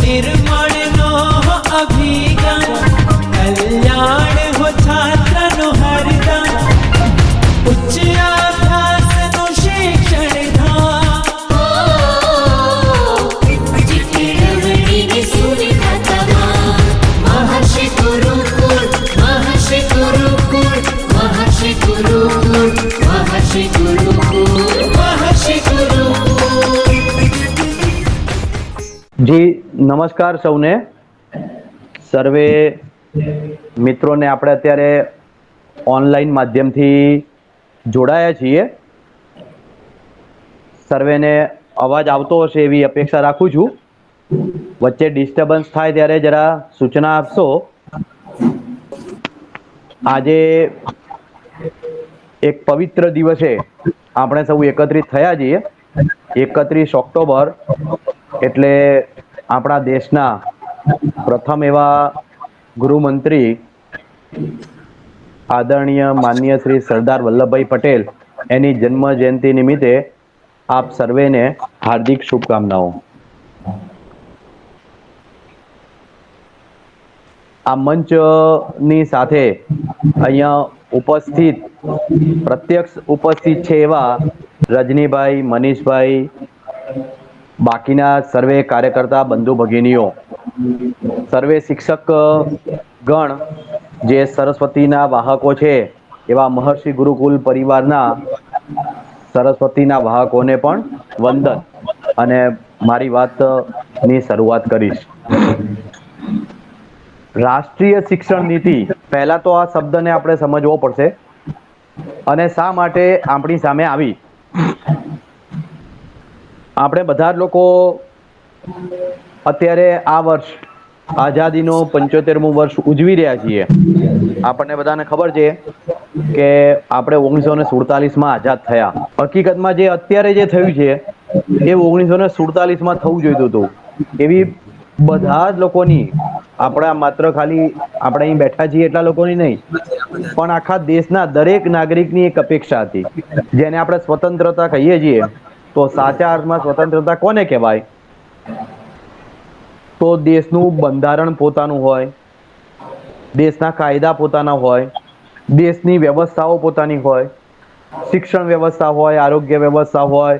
निर्मळनो अभिगम कल्याण हो छात्रनो हरदम उच्च अभ्यासनो शिक्षण धाम केळवणीने सुविधा तमाम महर्षि गुरुकुल महर्षि गुरुकुल महर्षि गुरुकुल महर्षि गुरुकुल महर्षि गुरुकुल। જી નમસ્કાર સૌને સર્વે મિત્રોને આપણે અત્યારે ઓનલાઈન માધ્યમથી જોડાયા છીએ। સર્વેને અવાજ આવતો હશે એવી અપેક્ષા રાખું છું। વચ્ચે ડિસ્ટર્બન્સ થાય ત્યારે જરા સૂચના આપશો। આજે એક પવિત્ર દિવસે આપણે સૌ એકત્રિત થયા છીએ। 31 ઓક્ટોબર એટલે આપણા દેશના પ્રથમ એવા ગૃહમંત્રી આદરણીય માનનીય શ્રી સરદાર વલ્લભભાઈ પટેલ એની જન્મ જયંતિ નિમિત્તે આપ સર્વેને હાર્દિક શુભકામનાઓ। આ મંચની સાથે અહીંયા ઉપસ્થિત પ્રત્યક્ષ ઉપસ્થિત છે એવા રજનીભાઈ, મનીષભાઈ, બાકીના સર્વે કાર્યકર્તા બંધુ ભગિનીઓ, સર્વે શિક્ષક ગણ જે સરસ્વતીના વાહકો છે એવા મહર્ષિ ગુરુકુલ પરિવારના સરસ્વતીના વાહકોને પણ વંદન અને મારી વાતની શરૂઆત કરીશ। રાષ્ટ્રીય શિક્ષણ નીતિ, પહેલા તો આ શબ્દને આપણે સમજવો પડશે અને શા માટે આપણી સામે આવી। આપણે બધા જ લોકો અત્યારે આ વર્ષ આઝાદીનો 75મું વર્ષ ઉજવી રહ્યા છીએ। આપણને બધાને ખબર છે કે આપણે 1947માં આઝાદ થયા। હકીકતમાં જે અત્યારે જે થયું છે એ 1947માં થવું જોઈતું હતું। એવી બધા જ લોકોની, આપણા માત્ર ખાલી આપણે અહીં બેઠા છીએ એટલા લોકોની નહીં પણ આખા દેશના દરેક નાગરિકની એક અપેક્ષા હતી, જેને આપણે સ્વતંત્રતા કહીએ છીએ। તો સાચા અર્થમાં સ્વતંત્રતા કોને કહેવાય? તો દેશનું બંધારણ પોતાનું હોય, દેશના કાયદા પોતાના હોય, દેશની વ્યવસ્થાઓ પોતાની હોય, શિક્ષણ વ્યવસ્થા હોય, આરોગ્ય વ્યવસ્થા હોય,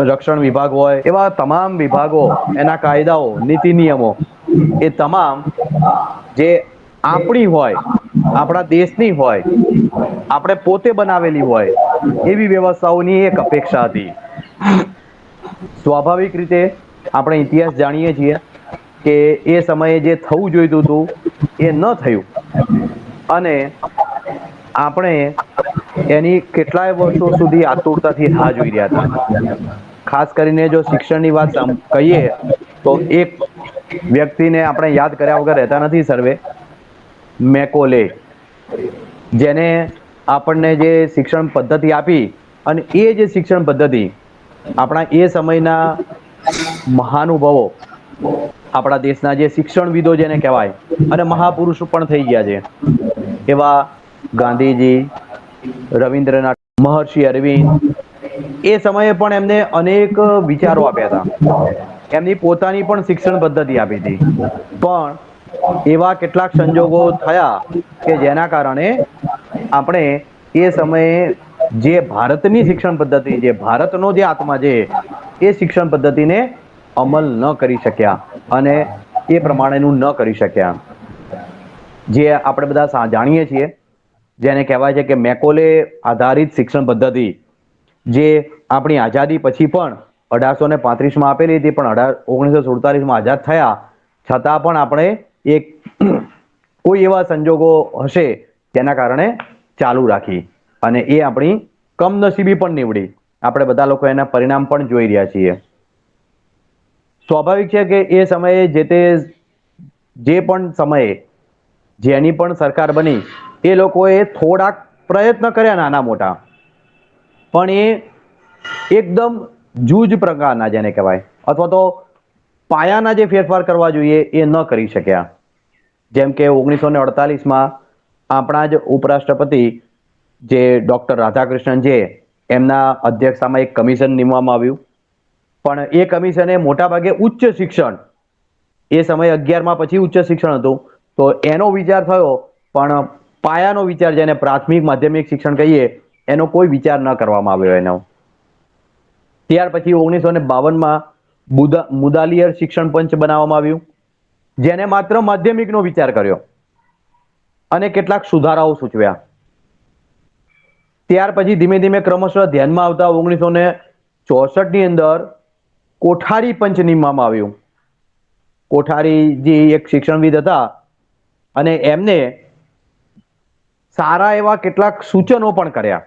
રક્ષણ વિભાગ હોય, એવા તમામ વિભાગો, એના કાયદાઓ, નીતિ નિયમો એ તમામ જે આપણી હોય, આપણા દેશની હોય, આપણે પોતે બનાવેલી હોય એવી વ્યવસ્થાઓની એક અપેક્ષા હતી। સ્વાભાવિક રીતે આપણે ઇતિહાસ જાણીએ છીએ કે એ સમયે જે થવું જોઈતું હતું એ ન થયું અને આપણે એની કેટલાય વર્ષો સુધી આતુરતાથી રાહ જોઈ રહ્યા હતા। ખાસ કરીને જો શિક્ષણની વાત કહીએ તો એક વ્યક્તિને આપણે યાદ કર્યા વગર રહેતા નથી સર્વે, મેકોલે, જેને આપણને જે શિક્ષણ પદ્ધતિ આપી અને એ જે શિક્ષણ પદ્ધતિ આપણા એ સમયના મહાનુભાવો, આપણા દેશના જે શિક્ષણવિદો જેને કહેવાય અને મહાપુરુષો પણ થઈ ગયા છે એવા ગાંધીજી, રવિન્દ્રનાથ, મહર્ષિ અરવિંદ, એ સમયે પણ એમને અનેક વિચારો આપ્યા હતા। એમની પોતાની પણ શિક્ષણ પદ્ધતિ આપી હતી, પણ એવા કેટલાક સંજોગો થયા કે જેના કારણે આપણે એ સમયે જે ભારતની શિક્ષણ પદ્ધતિ, જે ભારતનો જે આત્મા છે એ શિક્ષણ પદ્ધતિને અમલ ન કરી શક્યા અને એ પ્રમાણેનું ન કરી શક્યા। જે આપણે બધા જાણીએ છીએ, જેને કહેવાય છે કે મેકોલે આધારિત શિક્ષણ પદ્ધતિ, જે આપણી આઝાદી પછી પણ 1835માં આપેલી હતી, પણ 1947માં આઝાદ થયા છતાં પણ આપણે એક કોઈ એવા સંજોગો હશે જેના કારણે ચાલુ રાખી અને એ આપણી કમનસીબી પણ નીવડી। આપણે બધા લોકો એના પરિણામ પણ જોઈ રહ્યા છીએ। સ્વાભાવિક છે કે એ સમયે જે પણ સમયે જેની પણ સરકાર બની એ લોકોએ થોડાક પ્રયત્ન કર્યા નાના મોટા, પણ એ એકદમ જૂજ પ્રકારના જેને કહેવાય અથવા તો પાયાના જે ફેરફાર કરવા જોઈએ એ ન કરી શક્યા। જેમ કે 1948માં આપણા જ ઉપરાષ્ટ્રપતિ જે ડૉક્ટર રાધાકૃષ્ણન છે એમના અધ્યક્ષતામાં એક કમિશન નીમવામાં આવ્યું, પણ એ કમિશને મોટાભાગે ઉચ્ચ શિક્ષણ એ સમયે 11મા પછી ઉચ્ચ શિક્ષણ હતું, તો એનો વિચાર થયો, પણ પાયાનો વિચાર જેને પ્રાથમિક માધ્યમિક શિક્ષણ કહીએ એનો કોઈ વિચાર ન કરવામાં આવ્યો એનો. ત્યાર પછી 1952માં મુદાલિયર શિક્ષણ પંચ બનાવવામાં આવ્યું, જેને માત્ર માધ્યમિકનો વિચાર કર્યો અને કેટલાક સુધારાઓ સૂચવ્યા. ત્યાર પછી ધીમે ધીમે ક્રમશઃ ધ્યાનમાં આવતા 1964ની અંદર કોઠારી પંચ નીમવામાં આવ્યું. કોઠારીજી એક શિક્ષણવિદ હતા અને એમને સારા એવા કેટલાક સૂચનો પણ કર્યા.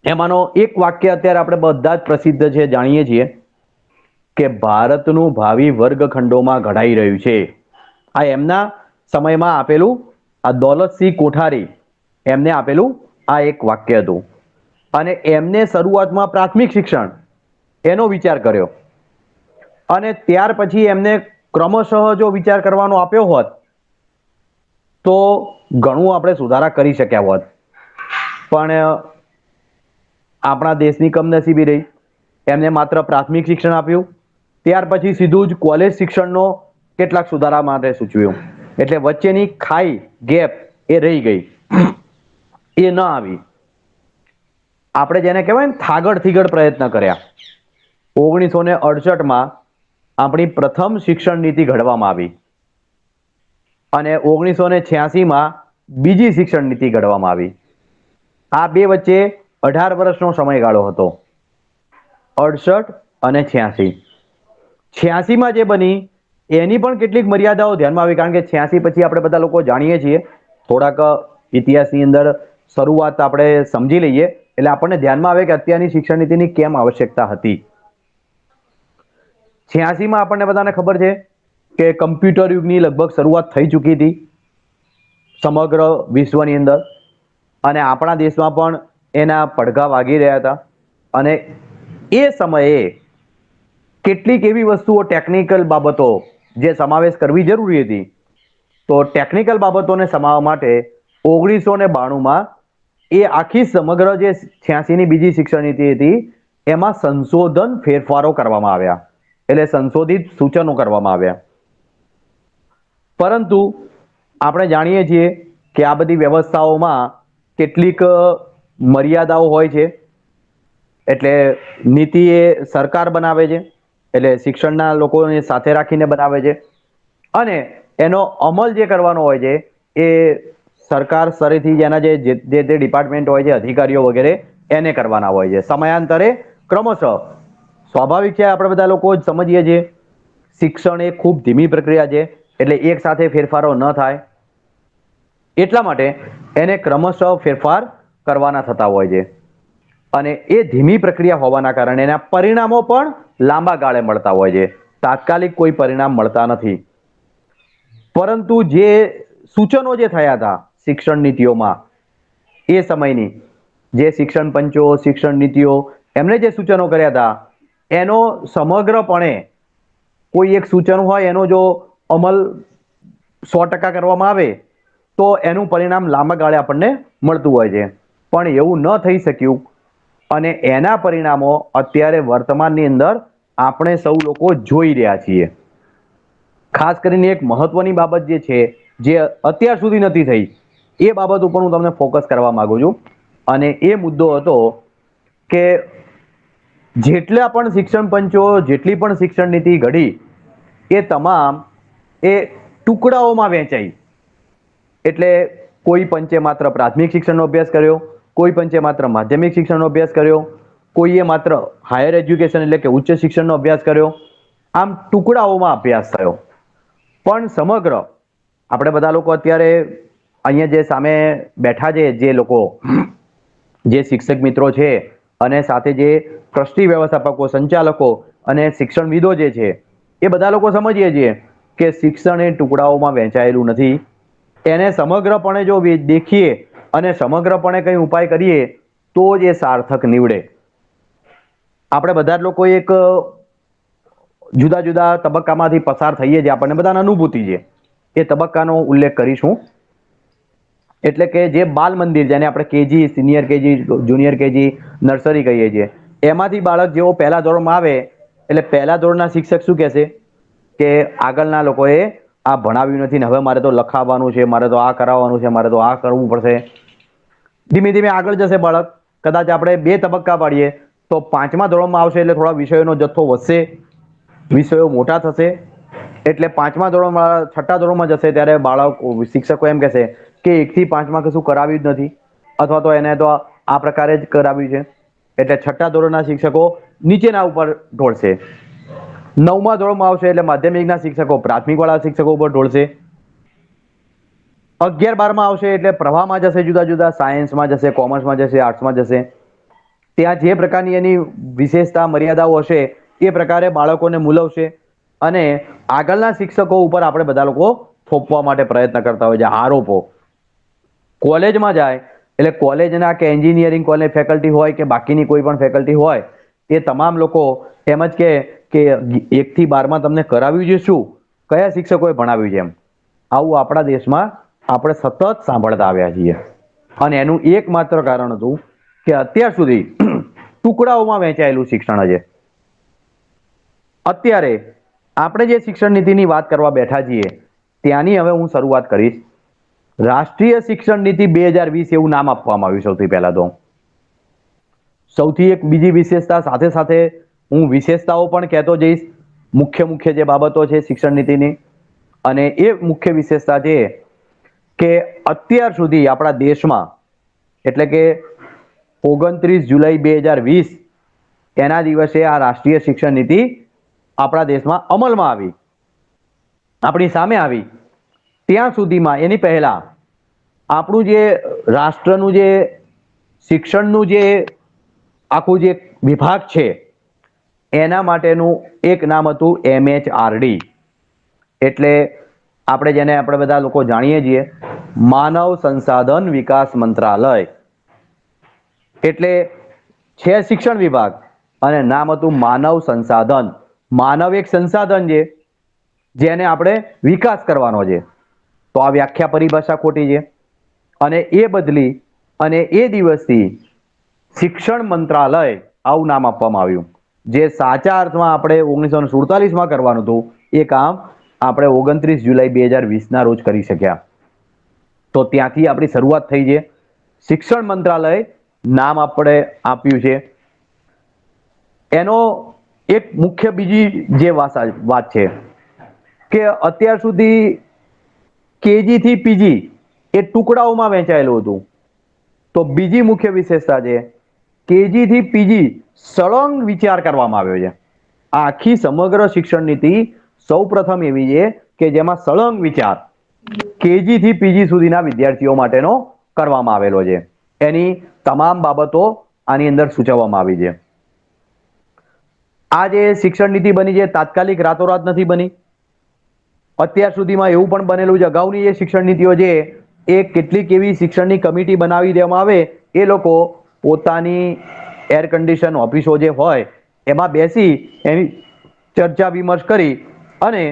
એમાંનો એક વાક્ય અત્યારે આપણે બધા જ પ્રસિદ્ધ છે, જાણીએ છીએ કે ભારતનું ભાવિ વર્ગખંડોમાં ઘડાઈ રહ્યું છે. આ એમના સમયમાં આપેલું, આ દૌલતસિંહ કોઠારી એમને આપેલું આ એક વાક્ય હતું. અને એમને શરૂઆતમાં પ્રાથમિક શિક્ષણ એનો વિચાર કર્યો અને ત્યાર પછી એમને ક્રમશઃ જો વિચાર કરવાનો આપ્યો હોત તો ઘણું આપણે સુધારા કરી શક્યા હોત. પણ આપણા દેશની કમનસીબી રહી, એમને માત્ર પ્રાથમિક શિક્ષણ આપ્યું, ત્યાર પછી સીધું જ કોલેજ શિક્ષણનો કેટલાક સુધારા માટે સૂચવ્યું. એટલે વચ્ચેની ખાઈ ગેપ એ રહી ગઈ, એ ન આવી. આપણે જેને કહેવાય ને થાગડ થીગડ પ્રયત્ન કર્યા. 1968માં આપણી પ્રથમ શિક્ષણ નીતિ ઘડવામાં આવી અને 1986માં બીજી શિક્ષણ નીતિ ઘડવામાં આવી. આ બે વચ્ચે 18 વર્ષનો સમયગાળો હતો, 68 અને 86. 86માં જે બની એની પણ કેટલીક મર્યાદાઓ ધ્યાનમાં આવી, કારણ કે 86 પછી આપણે બધા લોકો જાણીએ છીએ, થોડાક ઇતિહાસની અંદર શરૂઆત આપણે સમજી લઈએ એટલે આપણને ધ્યાનમાં આવે કે અત્યારની શિક્ષણ નીતિની કેમ આવશ્યકતા હતી. 86માં આપણને બધાને ખબર છે કે કમ્પ્યુટર યુગની લગભગ શરૂઆત થઈ ચૂકી હતી સમગ્ર વિશ્વની અંદર, અને આપણા દેશમાં પણ એના પડઘા વાગી રહ્યા હતા. અને એ સમયે કેટલીક એવી વસ્તુઓ, ટેકનિકલ બાબતો જે સમાવેશ કરવી જરૂરી હતી, તો ટેકનિકલ બાબતોને સમાવવા માટે 1992માં એ આખી સમગ્ર જે 86ની બીજી શિક્ષણ નીતિ હતી એમાં સંશોધન ફેરફારો કરવામાં આવ્યા, એટલે સંશોધિત સૂચનો કરવામાં આવ્યા. પરંતુ આપણે જાણીએ છીએ કે આ બધી વ્યવસ્થાઓમાં કેટલીક મર્યાદાઓ હોય છે. એટલે નીતિ એ સરકાર બનાવે છે, એટલે શિક્ષણના લોકોને સાથે રાખીને બનાવે છે, અને એનો અમલ જે કરવાનો હોય છે એ સરકાર સ્તરેથી જેના જે ડિપાર્ટમેન્ટ હોય છે, અધિકારીઓ વગેરે એને કરવાના હોય છે. સમયાંતરે ક્રમશઃ સ્વાભાવિક છે, આપણે બધા લોકો જ સમજીએ છીએ શિક્ષણ એ ખૂબ ધીમી પ્રક્રિયા છે, એટલે એક સાથે ફેરફારો ન થાય, એટલા માટે એને ક્રમશઃ ફેરફાર કરવાના થતા હોય છે. અને એ ધીમી પ્રક્રિયા હોવાના કારણે એના પરિણામો પણ લાંબા ગાળે મળતા હોય છે, તાત્કાલિક કોઈ પરિણામ મળતા નથી. પરંતુ જે સૂચનો જે થયા હતા શિક્ષણ નીતિઓમાં એ સમયની, જે શિક્ષણ પંચો, શિક્ષણ નીતિઓ, એમણે જે સૂચનો કર્યા હતા એનો સમગ્રપણે કોઈ એક સૂચન હોય એનો જો અમલ 100% કરવામાં આવે તો એનું પરિણામ લાંબા ગાળે આપણને મળતું હોય છે. પણ એવું ન થઈ શક્યું અને એના પરિણામો અત્યારે વર્તમાનની અંદર આપણે સૌ લોકો જોઈ રહ્યા છીએ. ખાસ કરીને એક મહત્વની બાબત જે છે, જે અત્યાર સુધી નથી થઈ, એ બાબત ઉપર હું તમને ફોકસ કરવા માંગુ છું. અને એ મુદ્દો હતો કે જેટલા પણ શિક્ષણ પંચો, જેટલી પણ શિક્ષણ નીતિ ઘડી એ તમામ એ ટુકડાઓમાં વહેંચાઈ. એટલે કોઈ પંચે માત્ર પ્રાથમિક શિક્ષણનો અભ્યાસ કર્યો, કોઈ પંચે માત્ર માધ્યમિક શિક્ષણનો અભ્યાસ કર્યો, કોઈએ માત્ર હાયર એજ્યુકેશન એટલે કે ઉચ્ચ શિક્ષણનો અભ્યાસ કર્યો. આમ ટુકડાઓમાં અભ્યાસ થયો. પણ સમગ્ર આપણે બધા લોકો અત્યારે અહીંયા જે સામે બેઠા છે, જે લોકો, જે શિક્ષક મિત્રો છે અને સાથે જે ટ્રસ્ટી વ્યવસ્થાપકો, સંચાલકો અને શિક્ષણવિદો જે છે, એ બધા લોકો સમજીએ છીએ કે શિક્ષણ એ ટુકડાઓમાં વહેંચાયેલું નથી. એને સમગ્રપણે જો દેખીએ અને સમગ્રપણે કંઈ ઉપાય કરીએ તો જ એ સાર્થક નીવડે. આપણે બધા જ લોકો એક જુદા જુદા તબક્કામાંથી પસાર થઈએ છીએ, આપણને બધાને અનુભૂતિ છે, એ તબક્કાનો ઉલ્લેખ કરીશું. એટલે કે જે બાલ મંદિર, જેને આપણે KG, senior KG, junior KG, nursery કહીએ છીએ, એમાંથી બાળક જેવો પહેલા ધોરણમાં આવે એટલે પહેલા ધોરણના શિક્ષક શું કહેશે કે આગળના લોકોએ આ ભણાવ્યું નથી ને હવે મારે તો લખાવવાનું છે, મારે તો આ કરાવવાનું છે, મારે તો આ કરવું પડશે. ધીમે ધીમે આગળ જશે બાળક. કદાચ આપણે 2 તબક્કા પાડીએ તો 5મા ધોરણમાં આવશે એટલે થોડા વિષયોનો જથ્થો વધશે, વિષયો મોટા થશે. એટલે 5મા ધોરણમાં 6ઠ્ઠા ધોરણમાં જશે ત્યારે બાળક શિક્ષકો એમ કહેશે કે 1 થી 5માં કશું કરાવ્યું જ નથી, અથવા તો એને તો આ પ્રકારે જ કરાવ્યું છે. એટલે 6ઠ્ઠા ધોરણના શિક્ષકો નીચેના ઉપર ઢોળશે. 9મા ધોરણમાં આવશે એટલે માધ્યમિકના શિક્ષકો પ્રાથમિક વાળા શિક્ષકો ઉપર ઢોળશે. 11 12માં આવશે એટલે પ્રવાહમાં જશે, જુદા જુદા સાયન્સમાં જશે, કોમર્સમાં જશે, આર્ટ્સમાં જશે. ત્યાં જે પ્રકારની એની વિશેષતા મર્યાદાઓ હશે એ પ્રકારે બાળકોને મૂલવશે અને આગળના શિક્ષકો ઉપર આપણે બધા લોકો થોપવા માટે પ્રયત્ન કરતા હોય છે, આરોપો. કોલેજમાં જાય એટલે કોલેજના કે એન્જિનિયરિંગ કોલેજ ફેકલ્ટી હોય કે બાકીની કોઈ પણ ફેકલ્ટી હોય એ તમામ લોકો એમ જ કે 1 થી 12માં તમને કરાવ્યું છે શું, કયા શિક્ષકોએ ભણાવ્યું છે એમ. આવું આપણા દેશમાં આપણે સતત સાંભળતા આવ્યા છીએ. અને એનું એકમાત્ર કારણ હતું કે અત્યાર સુધી ટુકડાઓમાં વહેંચાયેલું શિક્ષણ છે. અત્યારે આપણે જે શિક્ષણ નીતિની વાત કરવા બેઠા છીએ ત્યાંની હવે હું શરૂઆત કરીશ. રાષ્ટ્રીય શિક્ષણ નીતિ 2020 એવું નામ આપવામાં આવ્યું. સૌથી પહેલા તો સૌથી એક બીજી વિશેષતા સાથે સાથે હું વિશેષતાઓ પણ કહેતો જઈશ, મુખ્ય જે બાબતો છે શિક્ષણ નીતિની. અને એ મુખ્ય વિશેષતા છે કે અત્યાર સુધી આપણા દેશમાં એટલે કે 29 જુલાઈ 2020 એના દિવસે આ રાષ્ટ્રીય શિક્ષણ નીતિ આપણા દેશમાં અમલમાં આવી, આપણી સામે આવી. ત્યાં સુધીમાં એની પહેલા આપણું જે રાષ્ટ્રનું જે શિક્ષણનું જે આખું જે વિભાગ છે એના માટેનું એક નામ હતું MHRD. એટલે આપણે જેને આપણે બધા લોકો જાણીએ છીએ માનવ સંસાધન વિકાસ મંત્રાલય. એટલે છે શિક્ષણ વિભાગ અને નામ હતું માનવ સંસાધન. માનવ એક સંસાધન છે જેને આપણે વિકાસ કરવાનો છે. તો આ વ્યાખ્યા પરિભાષા ખોટી છે અને એ બદલી અને એ દિવસથી શિક્ષણ મંત્રાલય આવું નામ આપવામાં આવ્યું. જે સાચા અર્થમાં આપણે 1947માં કરવાનું હતું એ કામ આપણે 29 જુલાઈ 2020ના રોજ કરી શક્યા. તો ત્યાંથી આપણી શરૂઆત થઈ છે. શિક્ષણ મંત્રાલય નામ આપણે આપ્યું છે. એનો એક મુખ્ય બીજી જે વાત છે કે અત્યાર સુધી KG થી PG એ ટુકડાઓમાં વહેંચાયેલું હતું. તો બીજી મુખ્ય વિશેષતા છે KG થી PG સળંગ વિચાર કરવામાં આવ્યો છે. આ આખી સમગ્ર શિક્ષણ નીતિ સૌપ્રથમ એવી છે કે જેમાં સળંગ વિચાર KG થી PG સુધીના વિદ્યાર્થીઓ માટેનો કરવામાં આવેલો છે. એની તમામ બાબતો આની અંદર સૂચવવામાં આવી છે. આ જે શિક્ષણ નીતિ બની છે તાત્કાલિક રાતોરાત નથી બની. અત્યાર સુધીમાં એવું પણ બનેલું છે, અગાઉની જે શિક્ષણ નીતિઓ છે એ કેટલીક એવી શિક્ષણની કમિટી બનાવી દેવામાં આવે, એ લોકો પોતાની એર કન્ડિશન ઓફિસો જે હોય એમાં બેસી એની ચર્ચા વિમર્શ કરી અને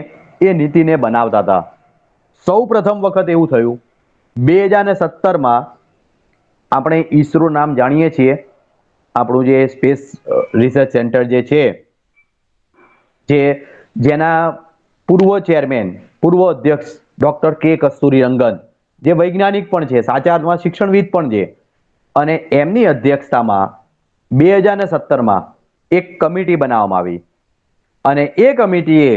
એ નીતિને બનાવતા હતા. સૌ પ્રથમ વખત એવું થયું 2017માં આપણે ઈસરો નામ જાણીએ છીએ, આપણું જે સ્પેસ રિસર્ચ સેન્ટર જે છે જેના પૂર્વ ચેરમેન પૂર્વ અધ્યક્ષ ડોક્ટર K કસ્તુરીરંગન જે વૈજ્ઞાનિક પણ છે, સાચા અર્થમાં શિક્ષણવિદ પણ છે, અને એમની અધ્યક્ષતામાં 2017માં એક કમિટી બનાવવામાં આવી. અને એ કમિટીએ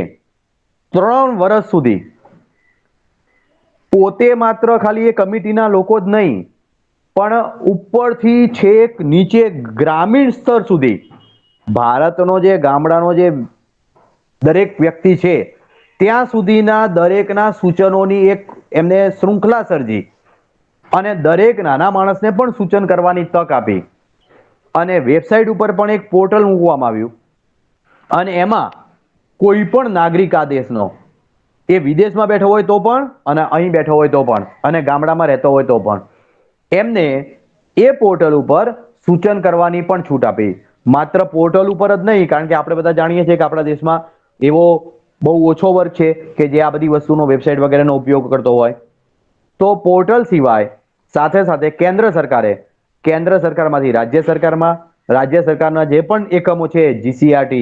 3 વર્ષ સુધી પોતે માત્ર ખાલી એ કમિટીના લોકો જ નહીં પણ ઉપરથી છેક નીચે ગ્રામીણ સ્તર સુધી ભારતનો જે ગામડાનો જે દરેક વ્યક્તિ છે ત્યાં સુધીના દરેકના સૂચનોની એક એમને શૃંખલા સર્જી અને દરેક નાના માણસને પણ સૂચન કરવાની તક આપી. અને વેબસાઇટ ઉપર પણ એક પોર્ટલ મૂકવામાં આવ્યું અને એમાં કોઈ પણ નાગરિક આ દેશનો એ વિદેશમાં બેઠો હોય તો પણ અને અહીં બેઠો હોય તો પણ અને ગામડામાં રહેતો હોય તો પણ એમને એ પોર્ટલ ઉપર સૂચન કરવાની પણ છૂટ આપી. માત્ર પોર્ટલ ઉપર જ નહીં, કારણ કે આપણે બધા જાણીએ છીએ કે આપણા દેશમાં એવો બહુ ઓછો વર્ગ છે કે જે આ બધી વસ્તુનો વેબસાઇટ વગેરેનો ઉપયોગ કરતો હોય. તો પોર્ટલ સિવાય સાથે સાથે કેન્દ્ર સરકારમાંથી રાજ્ય સરકારમાં, રાજ્ય સરકારના જે પણ એકમો છે GCRT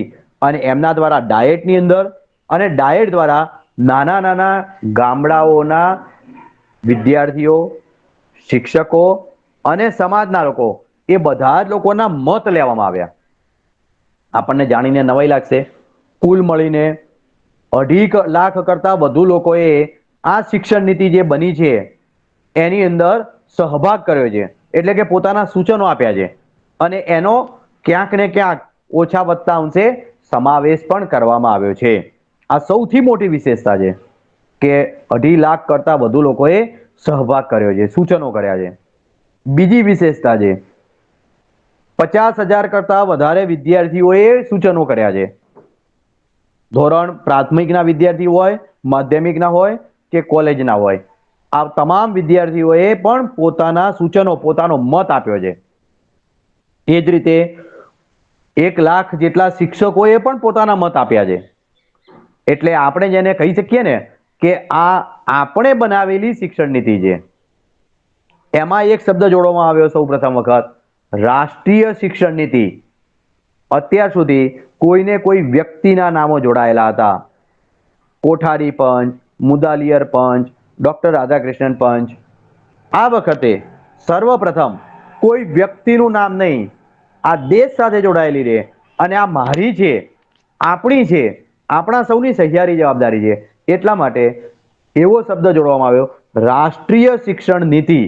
અને એમના દ્વારા ડાયેટની અંદર અને ડાયટ દ્વારા નાના નાના ગામડાઓના વિદ્યાર્થીઓ, શિક્ષકો અને સમાજના લોકો એ બધા જ લોકોના મત લેવામાં આવ્યા. આપણને જાણીને નવાઈ લાગશે, કુલ મળીને 2.5 લાખ કરતા વધુ લોકોએ આ શિક્ષણ નીતિ જે બની છે એની અંદર સહભાગ કર્યો છે, એટલે કે પોતાના સૂચનો આપ્યા છે અને એનો ક્યાંક ને ક્યાંક ઓછા વત્તા અંશે સમાવેશ પણ કરવામાં આવ્યો છે. આ સૌથી મોટી વિશેષતા છે કે 2.5 લાખ કરતા વધુ લોકોએ સહભાગ કર્યો છે, સૂચનો કર્યા છે. બીજી વિશેષતા છે 50,000 કરતા વધારે વિદ્યાર્થીઓએ સૂચનો કર્યા છે. ધોરણ પ્રાથમિકના વિદ્યાર્થી હોય, માધ્યમિકના હોય કે કોલેજના હોય, આ તમામ વિદ્યાર્થીઓએ પણ પોતાના સૂચનો, પોતાનો મત આપ્યો છે. એ જ રીતે 1 લાખ જેટલા શિક્ષકોએ પણ પોતાના મત આપ્યા છે. એટલે આપણે જેને કહી શકીએ ને કે આ આપણે બનાવેલી શિક્ષણ નીતિ છે. એમાં એક શબ્દ જોડવામાં આવ્યો સૌ પ્રથમ વખત, રાષ્ટ્રીય શિક્ષણ નીતિ. અત્યાર સુધી કોઈને કોઈ વ્યક્તિના નામો જોડાયેલા હતા. કોઠારી પંચ, મુદાલિયર પંચ, ડોક્ટર રાધાકૃષ્ણન પંચ. આ વખતે સર્વપ્રથમ કોઈ વ્યક્તિનું નામ નહીં, આ દેશ સાથે જોડાયેલી રહે અને આ મારી છે, આપણી છે, આપણા સૌની સહિયારી જવાબદારી છે. એટલા માટે એવો શબ્દ જોડવામાં આવ્યો, રાષ્ટ્રીય શિક્ષણ નીતિ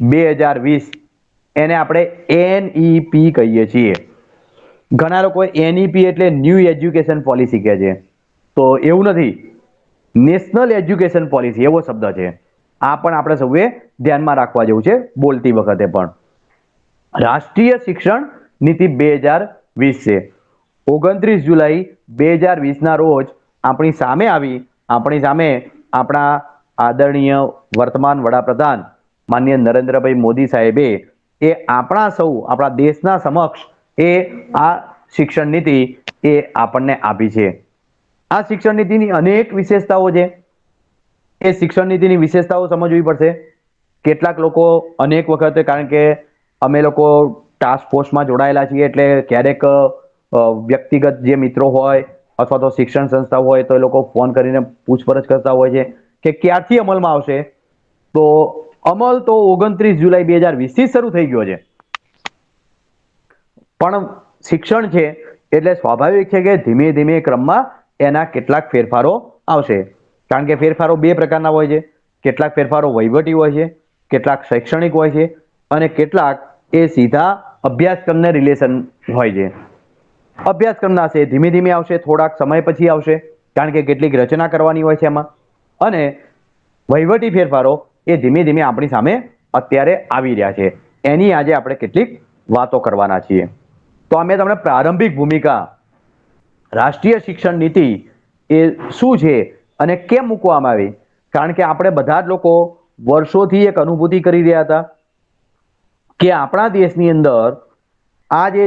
2020. એને આપણે NEP કહીએ છીએ. ઘણા લોકો NEP એટલે ન્યૂ એજ્યુકેશન પોલિસી કહે છે, તો એવું નથી. નેશનલ એજ્યુકેશન પોલિસી એવો શબ્દ છે. આ પણ આપણે સૌએ ધ્યાનમાં રાખવા જેવું છે બોલતી વખતે પણ. રાષ્ટ્રીય શિક્ષણ નીતિ 2020 છે. 29 જુલાઈ 2020ના રોજ આપણી સામે આવી, આપણી સામે આપણા આદરણીય વર્તમાન વડાપ્રધાન માનનીય નરેન્દ્રભાઈ મોદી સાહેબે એ આપણા સૌ, આપણા દેશના સમક્ષ એ આ શિક્ષણ નીતિ એ આપણને આપી છે. આ શિક્ષણ નીતિની અનેક વિશેષતાઓ છે. એ શિક્ષણ નીતિની વિશેષતાઓ સમજવી પડશે. કેટલાક લોકો અનેક વખતે, કારણ કે અમે લોકો ટાસ્ક ફોર્સમાં જોડાયેલા છીએ એટલે ક્યારેક વ્યક્તિગત જે મિત્રો હોય અથવા તો શિક્ષણ સંસ્થા હોય તો એ લોકો ફોન કરીને પૂછપરછ કરતા હોય છે કે ક્યારથી અમલમાં આવશે. તો અમલ તો 29 જુલાઈ 2020 થી શરૂ થઈ ગયો છે. પણ શિક્ષણ છે એટલે સ્વાભાવિક છે કે ધીમે ધીમે ક્રમમાં એના કેટલાક ફેરફારો આવશે. કારણ કે ફેરફારો બે પ્રકારના હોય છે. કેટલાક ફેરફારો વહીવટી હોય છે, કેટલાક શૈક્ષણિક હોય છે અને કેટલાક એ સીધા અભ્યાસક્રમને રિલેશન હોય છે. અભ્યાસક્રમના છે ધીમે ધીમે આવશે, થોડાક સમય પછી આવશે, કારણ કે કેટલીક રચના કરવાની હોય છે એમાં. અને વહીવટી ફેરફારો એ ધીમે ધીમે આપણી સામે અત્યારે આવી રહ્યા છે. એની આજે આપણે કેટલીક વાતો કરવાના છીએ. તો અમે તમને પ્રારંભિક ભૂમિકા, રાષ્ટ્રીય શિક્ષણ નીતિ એ શું છે અને કેમ મૂકવામાં આવી, કારણ કે આપણે બધા જ લોકો વર્ષોથી એક અનુભૂતિ કરી રહ્યા હતા કે આપણા દેશની અંદર આ જે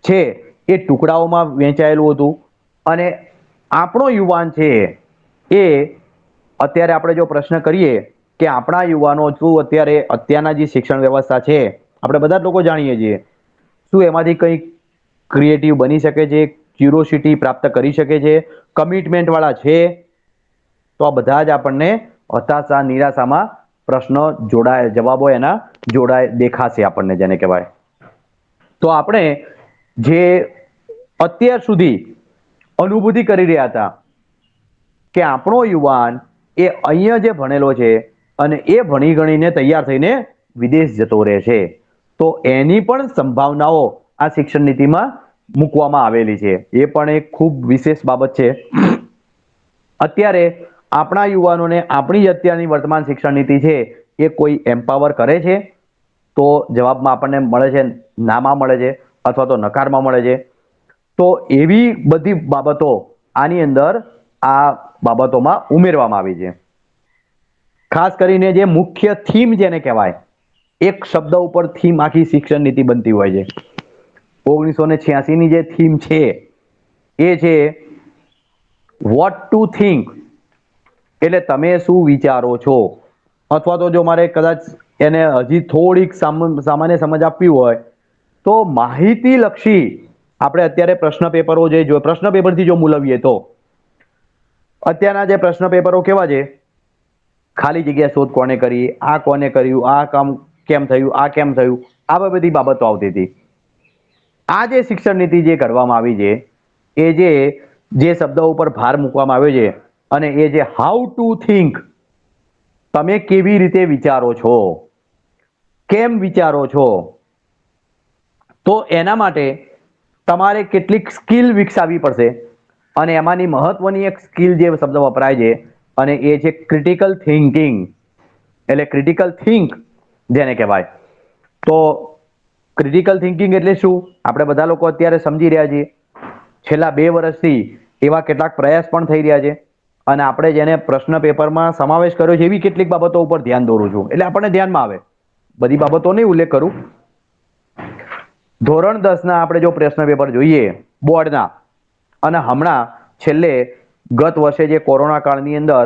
છે એ ટુકડાઓમાં વહેંચાયેલું હતું અને આપણો યુવાન છે એ અત્યારે આપણે જો પ્રશ્ન કરીએ કે આપણા યુવાનો શું અત્યારના જે શિક્ષણ વ્યવસ્થા છે, આપણે બધા જ લોકો જાણીએ છીએ, શું એમાંથી કંઈક ક્રિએટિવ બની શકે છે, ક્યુરોસિટી પ્રાપ્ત કરી શકે છે, કમિટમેન્ટ વાળા છે? તો આ બધા જ આપણને હતાશા, નિરાશામાં પ્રશ્નો જોડાય, જવાબો એના જોડાય દેખાશે આપણને, જેને કહેવાય. તો આપણે જે અત્યાર સુધી અનુભૂતિ કરી રહ્યા હતા કે આપણો યુવાન એ અહીંયા જે ભણેલો છે અને એ ભણી ગણીને તૈયાર થઈને વિદેશ જતો રહે છે, તો એની પણ સંભાવનાઓ આ શિક્ષણ નીતિમાં મૂકવામાં આવેલી છે. એ પણ એક ખૂબ વિશેષ બાબત છે. અત્યારે આપણા યુવાનોને આપણી જ અત્યારની વર્તમાન શિક્ષણ નીતિ છે એ કોઈ એમ્પાવર કરે છે? તો જવાબમાં આપણને મળે છે નામાં મળે છે અથવા તો નકારમાં મળે છે. તો એવી બધી બાબતો આની અંદર આ બાબતોમાં ઉમેરવામાં આવી છે. ખાસ કરીને જે મુખ્ય થીમ જેને કહેવાય, એક શબ્દ ઉપર થીમ આખી શિક્ષણ નીતિ બનતી હોય છે. 1986ની જે થીમ છે એ છે વોટ ટુ થિંક, એટલે તમે શું વિચારો છો. અથવા તો જો મારે કદાચ એને હજી થોડીક સામાન્ય સમજ આપવી હોય તો માહિતીલક્ષી આપણે અત્યારે પ્રશ્ન પેપરો જે પ્રશ્ન પેપરથી જો મૂલવીએ તો અત્યારના જે પ્રશ્ન પેપરો કેવા છે, ખાલી જગ્યા શોધ કોને કરી, આ કોને કર્યું, આ કામ કેમ થયું, આ કેમ થયું, આ બધી બાબતો આવતી હતી. આ જે શિક્ષણ નીતિ જે કરવામાં આવી છે, એ જે શબ્દો ઉપર ભાર મૂકવામાં આવ્યો છે, અને એ જે હાઉ ટુ થિંક, તમે કેવી રીતે વિચારો છો, કેમ વિચારો છો, તો એના માટે તમારે કેટલીક સ્કિલ વિકસાવવી પડશે. અને એમાંની મહત્વની એક સ્કિલ જે શબ્દ વપરાય છે, અને એ છે ક્રિટિકલ થિંકિંગ. એટલે ક્રિટિકલ થિંક જેને કહેવાય. તો ક્રિટિકલ થિંકિંગ એટલે શું, આપણે બધા લોકો અત્યારે સમજી રહ્યા છીએ. છેલ્લા 2 વર્ષથી એવા કેટલાક પ્રયાસ પણ થઈ રહ્યા છે, અને આપણે જેને પ્રશ્ન પેપરમાં સમાવેશ કર્યો છે એવી કેટલીક બાબતો ઉપર ધ્યાન દોરું છું, એટલે આપણને ધ્યાનમાં આવે. બધી બાબતો નહીં ઉલ્લેખ કરું. ધોરણ 10ના આપણે જો પ્રશ્ન પેપર જોઈએ બોર્ડના, અને હમણાં છેલ્લે ગત વર્ષે જે કોરોના કાળની અંદર